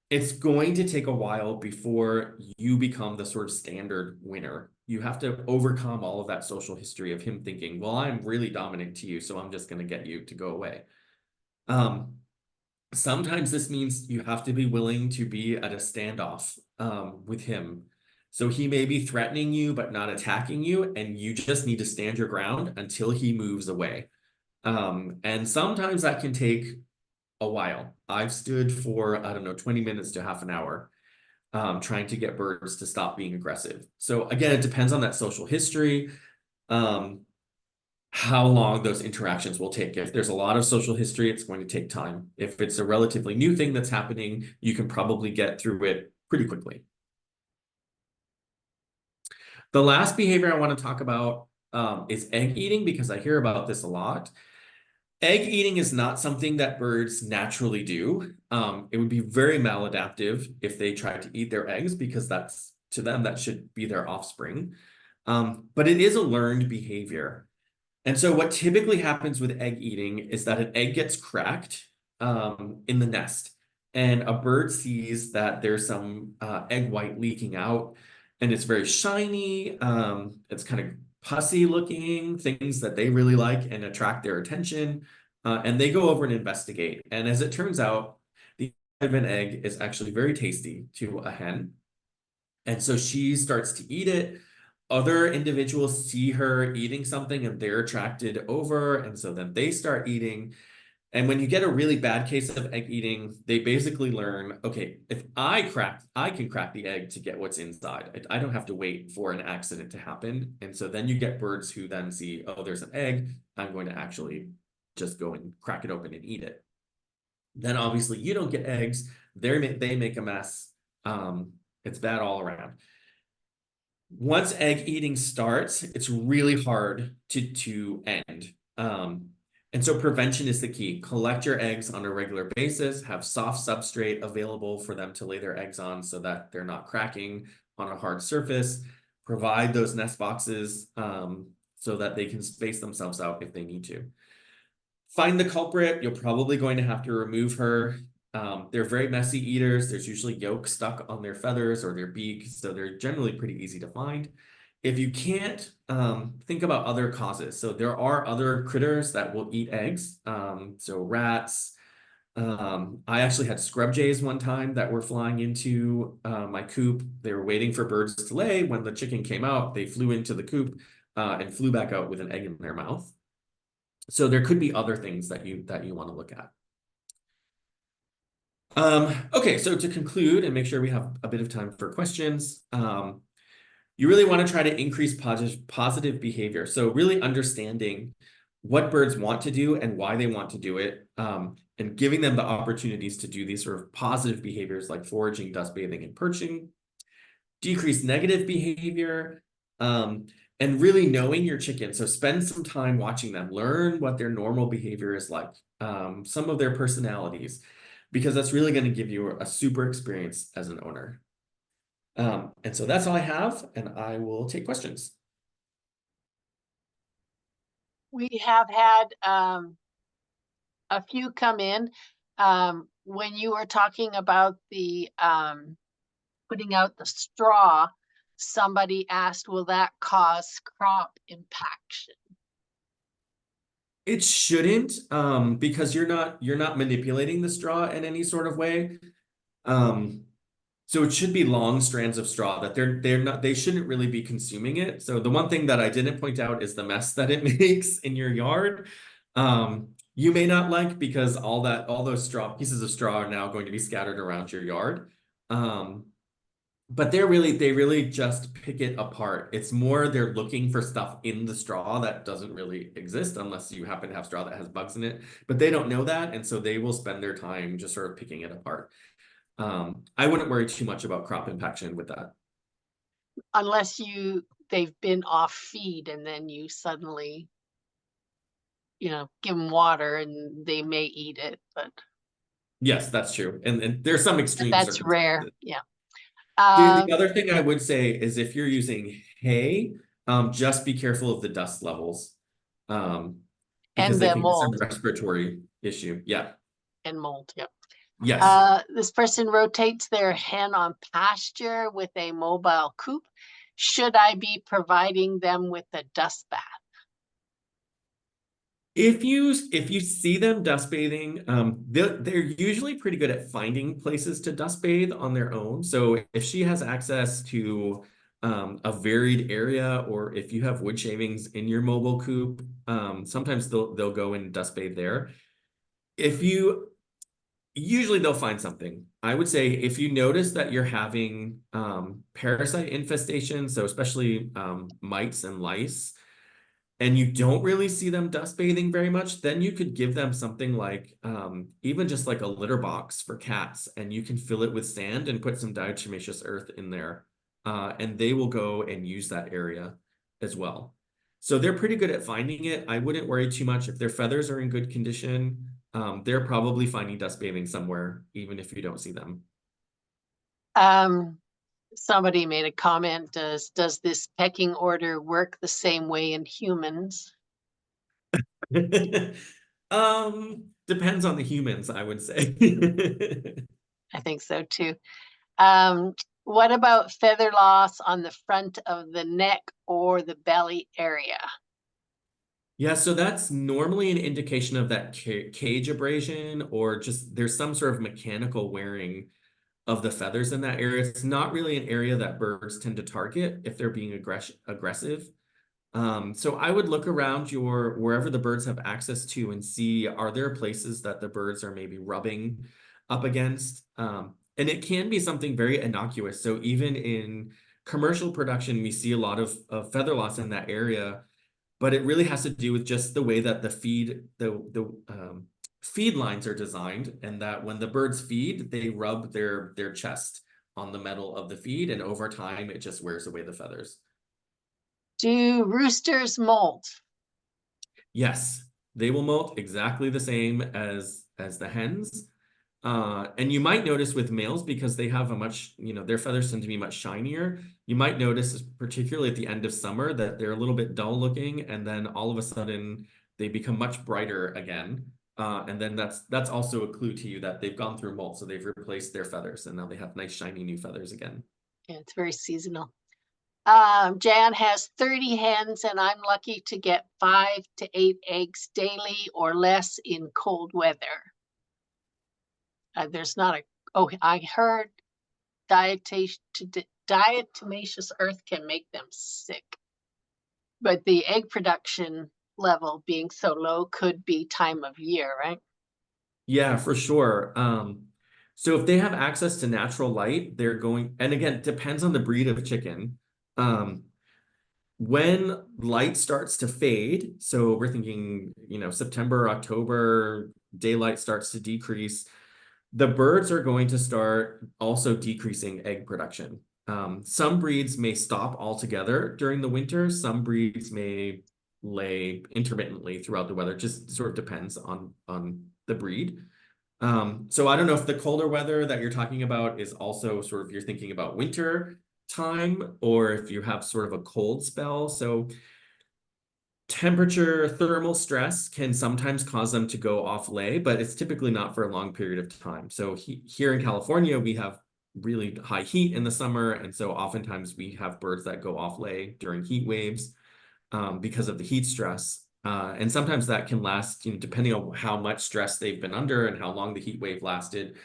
it's going to take a while before you become the sort of standard winner. You have to overcome all of that social history of him thinking, well, I'm really dominant to you, so I'm just going to get you to go away. Sometimes this means you have to be willing to be at a standoff with him. So he may be threatening you, but not attacking you, and you just need to stand your ground until he moves away. And sometimes that can take a while. I've stood for, I don't know, 20 minutes to half an hour trying to get birds to stop being aggressive. So again, it depends on that social history, how long those interactions will take. If there's a lot of social history, it's going to take time. If it's a relatively new thing that's happening, you can probably get through it pretty quickly. The last behavior I want to talk about is egg eating, because I hear about this a lot. Egg eating is not something that birds naturally do. It would be very maladaptive if they tried to eat their eggs, because that's, to them, that should be their offspring. But it is a learned behavior. And so what typically happens with egg eating is that an egg gets cracked in the nest, and a bird sees that there's some egg white leaking out, and it's very shiny. It's kind of pussy looking, things that they really like and attract their attention. And they go over and investigate. And as it turns out, the of an egg is actually very tasty to a hen. And so she starts to eat it. Other individuals see her eating something and they're attracted over. And so then they start eating. And when you get a really bad case of egg eating, they basically learn, okay, if I can crack the egg to get what's inside. I don't have to wait for an accident to happen. And so then you get birds who then see, oh, there's an egg. I'm going to actually just go and crack it open and eat it. Then obviously you don't get eggs. They make a mess. It's bad all around. Once egg eating starts, it's really hard to end. And so prevention is the key. Collect your eggs on a regular basis, have soft substrate available for them to lay their eggs on so that they're not cracking on a hard surface. Provide those nest boxes so that they can space themselves out if they need to. Find the culprit. You're probably going to have to remove her. They're very messy eaters. There's usually yolk stuck on their feathers or their beak, so they're generally pretty easy to find. If you can't, think about other causes. So there are other critters that will eat eggs. So rats. I actually had scrub jays one time that were flying into my coop. They were waiting for birds to lay. When the chicken came out, they flew into the coop and flew back out with an egg in their mouth. So there could be other things that you want to look at. Okay, so to conclude and make sure we have a bit of time for questions, you really want to try to increase positive behavior. So really understanding what birds want to do and why they want to do it, and giving them the opportunities to do these sort of positive behaviors like foraging, dust bathing, and perching, decrease negative behavior, and really knowing your chicken. So spend some time watching them, learn what their normal behavior is like, some of their personalities, because that's really going to give you a super experience as an owner. And so that's all I have, and I will take questions. We have had a few come in. When you were talking about the putting out the straw, somebody asked, will that cause crop impaction? It shouldn't, because you're not manipulating the straw in any sort of way. So it should be long strands of straw that they shouldn't really be consuming it. So the one thing that I didn't point out is the mess that it makes in your yard. You may not like, because all those pieces of straw are now going to be scattered around your yard. But they really just pick it apart. It's more they're looking for stuff in the straw that doesn't really exist unless you happen to have straw that has bugs in it. But they don't know that, and so they will spend their time just sort of picking it apart. I wouldn't worry too much about crop impaction with that. Unless they've been off feed and then you suddenly, give them water and they may eat it, but Yes, that's true. And there's some extreme that's rare. circumstances. Yeah. The other thing I would say is if you're using hay, just be careful of the dust levels, because And they the can get some mold respiratory issue. Yeah. and mold. Yep. Yes. This person rotates their hen on pasture with a mobile coop. Should I be providing them with a dust bath? If you see them dust bathing, they're usually pretty good at finding places to dust bathe on their own. So if she has access to a varied area, or if you have wood shavings in your mobile coop, sometimes they'll go and dust bathe there. If you Usually they'll find something. I would say if you notice that you're having parasite infestation, so especially mites and lice, and you don't really see them dust bathing very much, then you could give them something like even just like a litter box for cats, and you can fill it with sand and put some diatomaceous earth in there, and they will go and use that area as well. So they're pretty good at finding it. I wouldn't worry too much. If their feathers are in good condition, they're probably finding dust bathing somewhere, even if you don't see them. Somebody made a comment, does this pecking order work the same way in humans? Depends on the humans, I would say. I think so too. What about feather loss on the front of the neck or the belly area? Yeah, so that's normally an indication of that cage abrasion, or just there's some sort of mechanical wearing of the feathers in that area. It's not really an area that birds tend to target if they're being aggressive. So I would look around wherever the birds have access to and see, are there places that the birds are maybe rubbing up against? And it can be something very innocuous. So even in commercial production, we see a lot of feather loss in that area, but it really has to do with just the way that the feed lines are designed, and that when the birds feed, they rub their chest on the metal of the feed, and over time it just wears away the feathers. Do roosters molt? Yes, they will molt exactly the same as the hens. And you might notice with males, because they have their feathers tend to be much shinier. You might notice, particularly at the end of summer, that they're a little bit dull looking, and then all of a sudden they become much brighter again. And then that's also a clue to you that they've gone through molt, so they've replaced their feathers, and now they have nice shiny new feathers again. Yeah, it's very seasonal. Jan has 30 hens and I'm lucky to get 5 to 8 eggs daily or less in cold weather. There's not a, oh, I heard diatomaceous earth can make them sick. But the egg production level being so low could be time of year, right? Yeah, for sure. So if they have access to natural light, and again, it depends on the breed of chicken. Um, when light starts to fade, so we're thinking, September, October, daylight starts to decrease, the birds are going to start also decreasing egg production. Some breeds may stop altogether during the winter. Some breeds may lay intermittently throughout the weather. Just sort of depends on the breed. So I don't know if the colder weather that you're talking about is also sort of you're thinking about winter time, or if you have sort of a cold spell. So temperature, thermal stress can sometimes cause them to go off lay, but it's typically not for a long period of time. So here in California, we have really high heat in the summer. And so oftentimes we have birds that go off lay during heat waves because of the heat stress. And sometimes that can last, depending on how much stress they've been under and how long the heat wave lasted.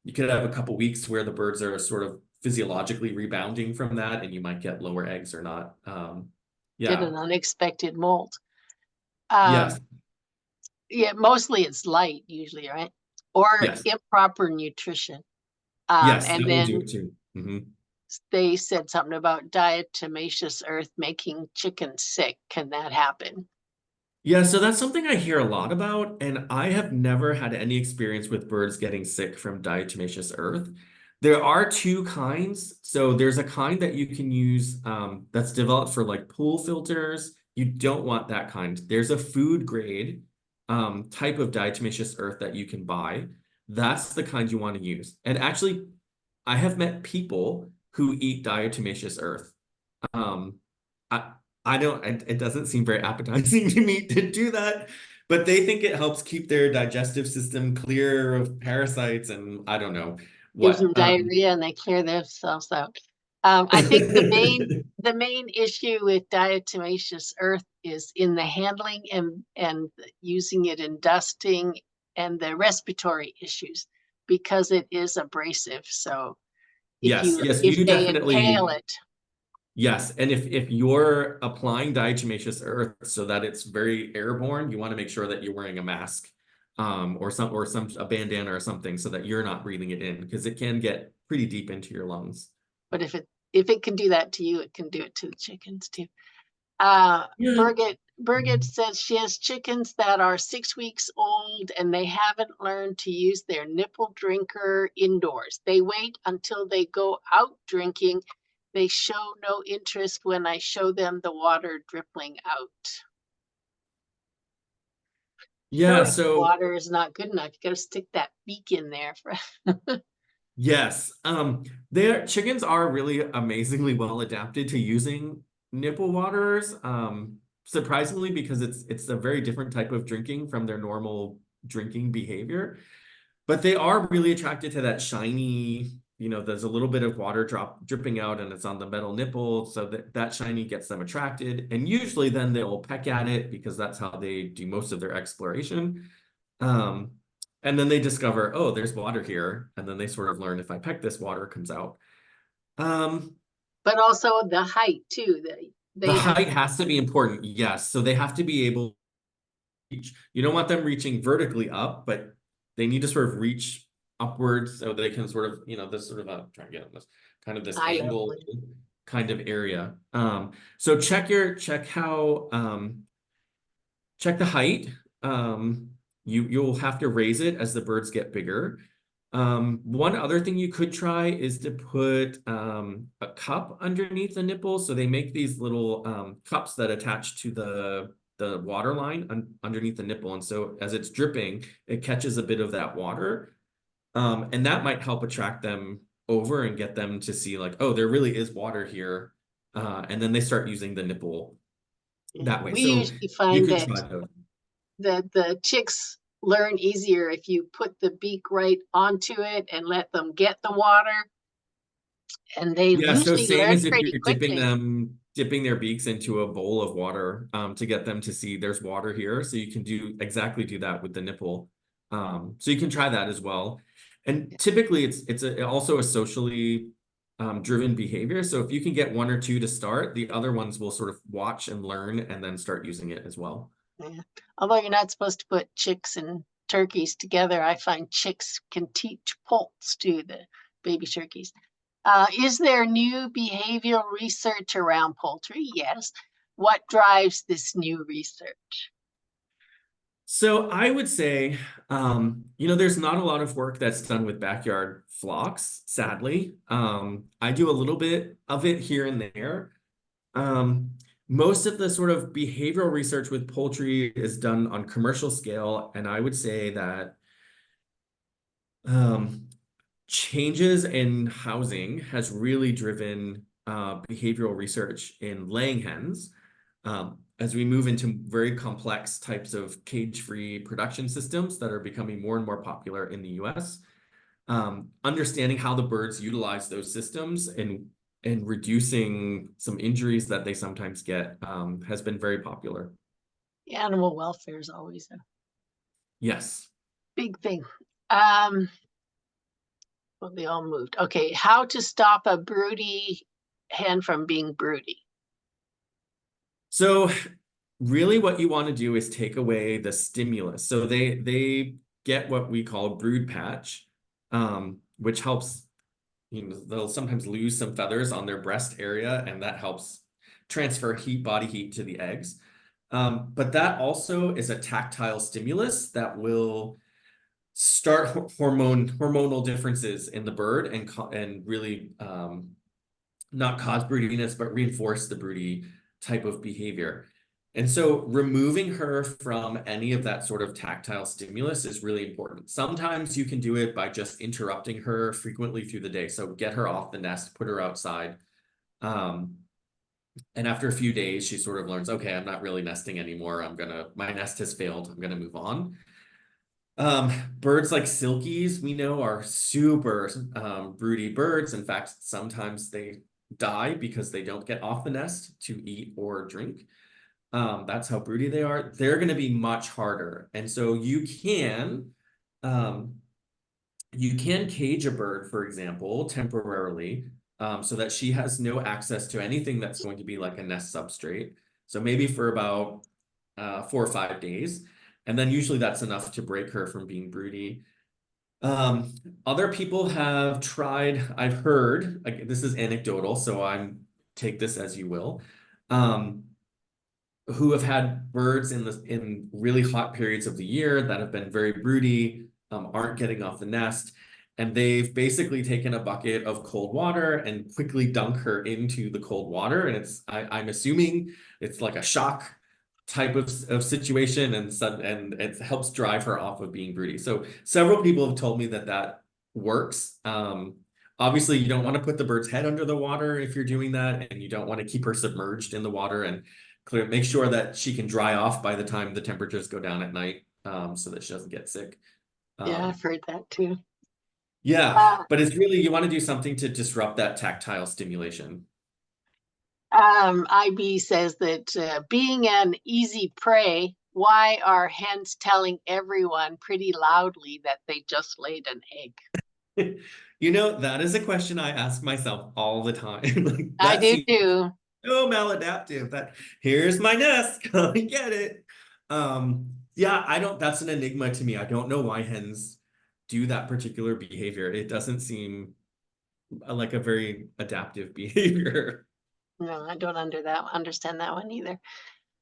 You could have a couple weeks where the birds are sort of physiologically rebounding from that, and you might get lower eggs or not. Get Yeah. an unexpected molt. Yes. Yeah, mostly it's light usually, right? Or Yes. improper nutrition. Yes, And that will do then it too. they said something about diatomaceous earth making chickens sick. Can that happen? Yeah, so that's something I hear a lot about, and I have never had any experience with birds getting sick from diatomaceous earth. There are two kinds. So there's a kind that you can use that's developed for like pool filters. You don't want that kind. There's a food grade type of diatomaceous earth that you can buy. That's the kind you want to use. And actually, I have met people who eat diatomaceous earth. Um, I I don't. It doesn't seem very appetizing to me to do that, but they think it helps keep their digestive system clear of parasites, and I don't know Gives what. them diarrhea and they clear themselves out. I think the main issue with diatomaceous earth is in the handling and using it in dusting and the respiratory issues because it is abrasive. So Yes, yes, if you they inhale definitely. it, Yes, and if you're applying diatomaceous earth so that it's very airborne, you want to make sure that you're wearing a mask, or some a bandana or something so that you're not breathing it in because it can get pretty deep into your lungs. but if it can do that to you, it can do it to the chickens too. Yeah. Birgit says she has chickens that are 6 weeks old and they haven't learned to use their nipple drinker indoors. They wait until they go out drinking. They show no interest when I show them the water dripping out. Yeah, Showing so water is not good enough. You got to stick that beak in there. yes, their chickens are really amazingly well adapted to using nipple waters. Surprisingly, because it's a very different type of drinking from their normal drinking behavior. But they are really attracted to that shiny, there's a little bit of water dripping out and it's on the metal nipple. So that shiny gets them attracted. And usually then they'll peck at it because that's how they do most of their exploration. Um, and then they discover, oh, there's water here. And then they sort of learn if I peck this, water comes out. Um, But also the height too. the They have height has to be important. Yes. So they have to be able to reach. You don't want them reaching vertically up, but they need to sort of reach upwards so they can sort of, this sort of try to get on this kind of this eye angle level. kind of area. So check the height. You'll have to raise it as the birds get bigger. One other thing you could try is to put a cup underneath the nipple. So they make these little cups that attach to the water line underneath the nipple. And so as it's dripping, it catches a bit of that water. And that might help attract them over and get them to see like, oh, there really is water here. And then they start using the nipple Yeah. that way. We So usually you find could that try those. the chicks learn easier if you put the beak right onto it and let them get the water, and they Yeah, so usually same learn as if pretty you're quickly. dipping their beaks into a bowl of water to get them to see there's water here. So you can do that with the nipple. So you can try that as well. And typically also a socially driven behavior. So if you can get one or two to start, the other ones will sort of watch and learn and then start using it as well. Yeah. Although you're not supposed to put chicks and turkeys together, I find chicks can teach poults to the baby turkeys. Is there new behavioral research around poultry? Yes. what drives this new research? So I would say, there's not a lot of work that's done with backyard flocks, sadly. I do a little bit of it here and there. Um, Most of the sort of behavioral research with poultry is done on commercial scale, and I would say that um, changes in housing has really driven behavioral research in laying hens. As we move into very complex types of cage-free production systems that are becoming more and more popular in the US, understanding how the birds utilize those systems and reducing some injuries that they sometimes get has been very popular. Animal welfare is always a Yes. big thing. Well, they all moved. Okay, how to stop a broody hen from being broody? So really what you want to do is take away the stimulus. So they get what we call brood patch, which helps, they'll sometimes lose some feathers on their breast area, and that helps transfer body heat to the eggs. But that also is a tactile stimulus that will start hormonal differences in the bird and really not cause broodiness, but reinforce the broody type of behavior. And so removing her from any of that sort of tactile stimulus is really important. Sometimes you can do it by just interrupting her frequently through the day. So get her off the nest, put her outside. And after a few days, she sort of learns, okay, I'm not really nesting anymore. My nest has failed. I'm gonna move on. Birds like silkies, we know, are super broody birds. In fact, sometimes they die because they don't get off the nest to eat or drink. That's how broody they are. They're going to be much harder. And so um, you can cage a bird, for example, temporarily, so that she has no access to anything that's going to be like a nest substrate. So maybe for about 4 or 5 days. And then usually that's enough to break her from being broody. Other people have tried, I've heard, like, this is anecdotal, so take this as you will, who have had birds in really hot periods of the year that have been very broody, aren't getting off the nest, and they've basically taken a bucket of cold water and quickly dunk her into the cold water, and I'm assuming it's like a shock type of situation, and it helps drive her off of being broody. So several people have told me that works. Obviously, you don't want to put the bird's head under the water if you're doing that, and you don't want to keep her submerged in the water, and make sure that she can dry off by the time the temperatures go down at night, so that she doesn't get sick. Yeah, I've heard that too. Yeah, but it's really, you want to do something to disrupt that tactile stimulation. IB says that being an easy prey, why are hens telling everyone pretty loudly that they just laid an egg? That is a question I ask myself all the time. Like, I that do seems too. so maladaptive. That here's my nest, come and get it. Yeah, that's an enigma to me. I don't know why hens do that particular behavior. It doesn't seem like a very adaptive behavior. No, I don't understand that one either.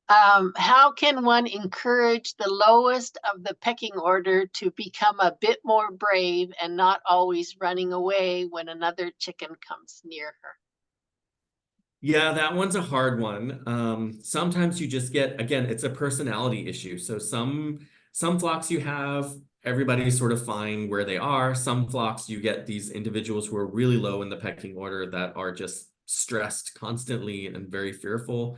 How can one encourage the lowest of the pecking order to become a bit more brave and not always running away when another chicken comes near her? Yeah, that one's a hard one. Sometimes you just get, again, it's a personality issue. So some flocks you have, everybody's sort of fine where they are. Some flocks you get these individuals who are really low in the pecking order that are just stressed constantly and very fearful.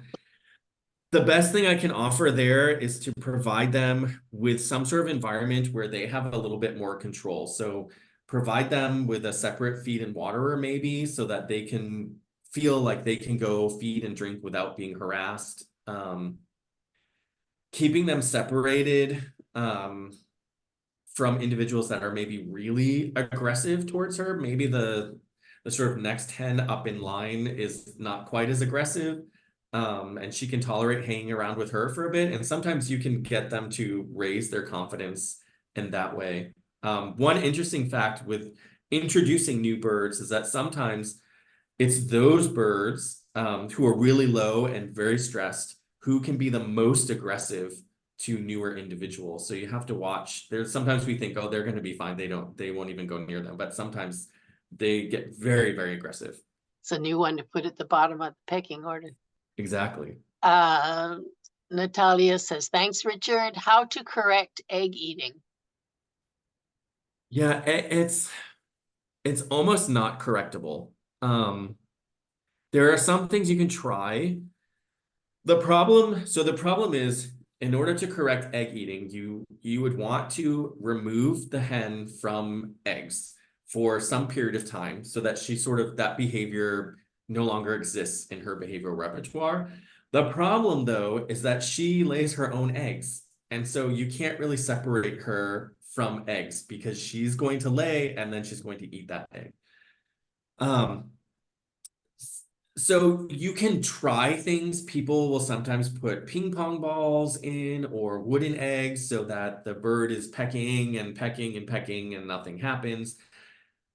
The best thing I can offer there is to provide them with some sort of environment where they have a little bit more control. So provide them with a separate feed and waterer maybe, so that they can feel like they can go feed and drink without being harassed. Keeping them separated from individuals that are maybe really aggressive towards her. Maybe the sort of next hen up in line is not quite as aggressive. And she can tolerate hanging around with her for a bit. And sometimes you can get them to raise their confidence in that way. One interesting fact with introducing new birds is that sometimes it's those birds who are really low and very stressed who can be the most aggressive to newer individuals. So you have to watch. There's sometimes we think, oh, they're going to be fine. They won't even go near them. But sometimes they get very, very aggressive. It's a new one to put at the bottom of the pecking order. Exactly. Natalia says, thanks, Richard. How to correct egg eating? Yeah, it's almost not correctable. There are some things you can try. The problem is, in order to correct egg eating, you would want to remove the hen from eggs for some period of time so that that behavior no longer exists in her behavioral repertoire. The problem, though, is that she lays her own eggs. And so you can't really separate her from eggs because she's going to lay and then she's going to eat that egg. So you can try things. People will sometimes put ping pong balls in or wooden eggs so that the bird is pecking and pecking and pecking and nothing happens.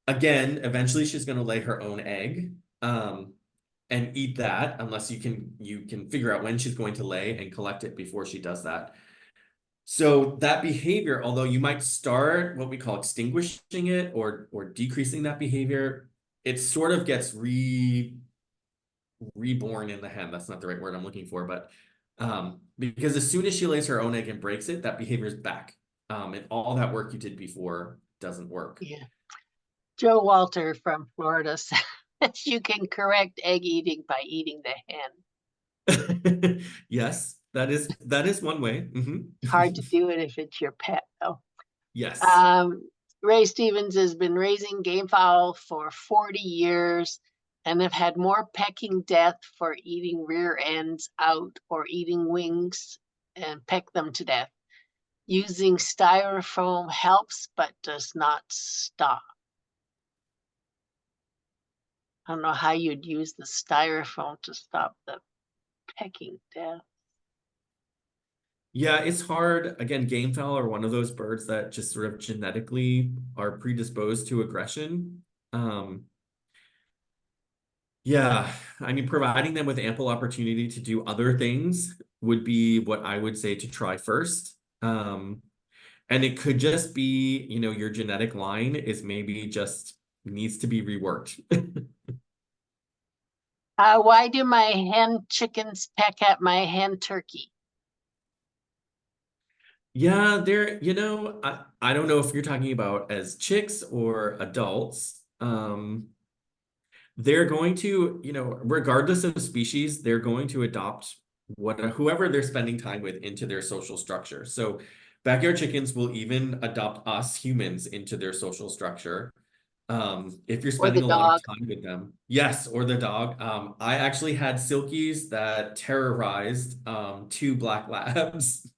Again, eventually she's going to lay her own egg and eat that unless you can figure out when she's going to lay and collect it before she does that. So that behavior, although you might start what we call extinguishing it or decreasing that behavior, it sort of gets reborn in the hen. That's not the right word I'm looking for, but because as soon as she lays her own egg and breaks it, that behavior is back. And all that work you did before doesn't work. Yeah. Joe Walter from Florida says you can correct egg eating by eating the hen. Yes, that is one way. Hard to do it if it's your pet, though. Yes. Ray Stevens has been raising game fowl for 40 years and have had more pecking death for eating rear ends out or eating wings and peck them to death. Using styrofoam helps but does not stop. I don't know how you'd use the styrofoam to stop the pecking death. Yeah, it's hard. Again, gamefowl are one of those birds that just sort of genetically are predisposed to aggression. Yeah, I mean, providing them with ample opportunity to do other things would be what I would say to try first. And it could just be, your genetic line is maybe just needs to be reworked. Why do my hen chickens peck at my hen turkey? Yeah, I don't know if you're talking about as chicks or adults. They're going to, regardless of species, they're going to adopt whoever they're spending time with into their social structure. So backyard chickens will even adopt us humans into their social structure. If you're Or the spending a lot of dog? time with them. Yes, or the dog. I actually had silkies that terrorized two black labs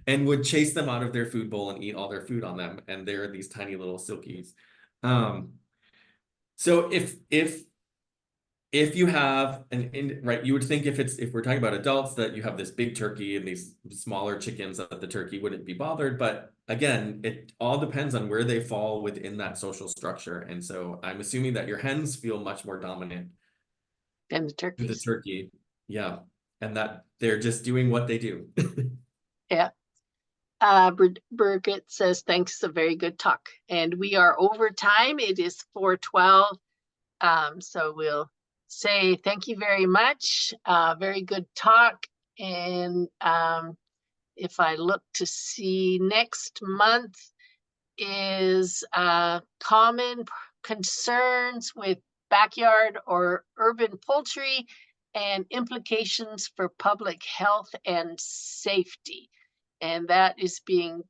and would chase them out of their food bowl and eat all their food on them. And they're these tiny little silkies. So if you have right, you would think if we're talking about adults that you have this big turkey and these smaller chickens that the turkey wouldn't be bothered. But again, it all depends on where they fall within that social structure. And so I'm assuming that your hens feel much more dominant And the to the turkeys. turkey. Yeah. And that they're just doing what they do. Yeah. Birgit says, thanks, a very good talk. And we are over time. It is 4:12. So we'll say thank you very much. Very good talk. And if I look to see next month is common concerns with backyard or urban poultry and implications for public health and safety. And that is being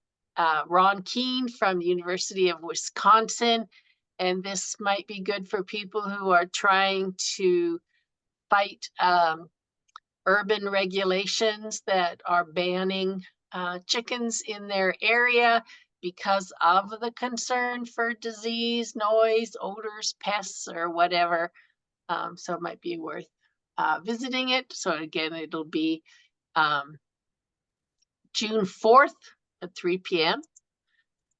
Ron Keene from the University of Wisconsin. And this might be good for people who are trying to fight urban regulations that are banning chickens in their area because of the concern for disease, noise, odors, pests, or whatever. So it might be worth visiting it. So again, it'll be June 4th at 3 p.m.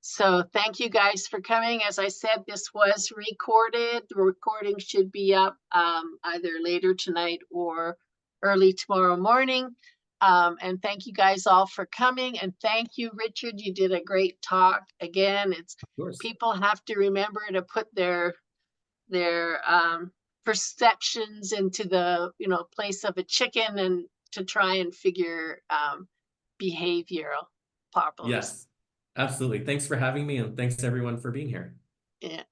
So thank you guys for coming. As I said, this was recorded. The recording should be up either later tonight or early tomorrow morning. And thank you guys all for coming. And thank you, Richard. You did a great talk. Again, it's Of course. people have to remember to put their perceptions into the place of a chicken and to try and figure behavioral problems. Yes, absolutely. Thanks for having me, and thanks everyone for being here. Yeah.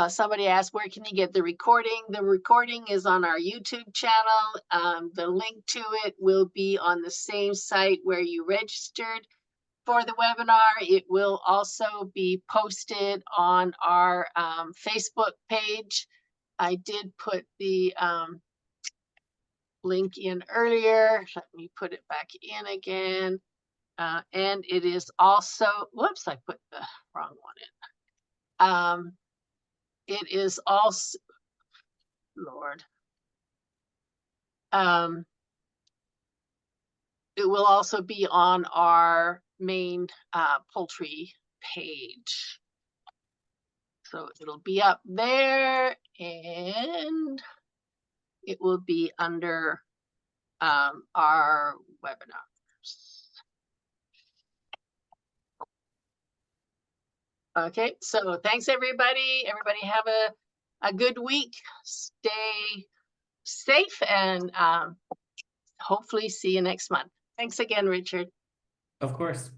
Somebody asked, where can you get the recording? The recording is on our YouTube channel. The link to it will be on the same site where you registered for the webinar. It will also be posted on our Facebook page. I did put the link in earlier. Let me put it back in again. And it is also, whoops, I put the wrong one in. It is also, Lord. It will also be on our main poultry page. So it'll be up there, and it will be under our webinars. Okay, so thanks everybody. Everybody have a good week. Stay safe, and hopefully see you next month. Thanks again, Richard. Of course.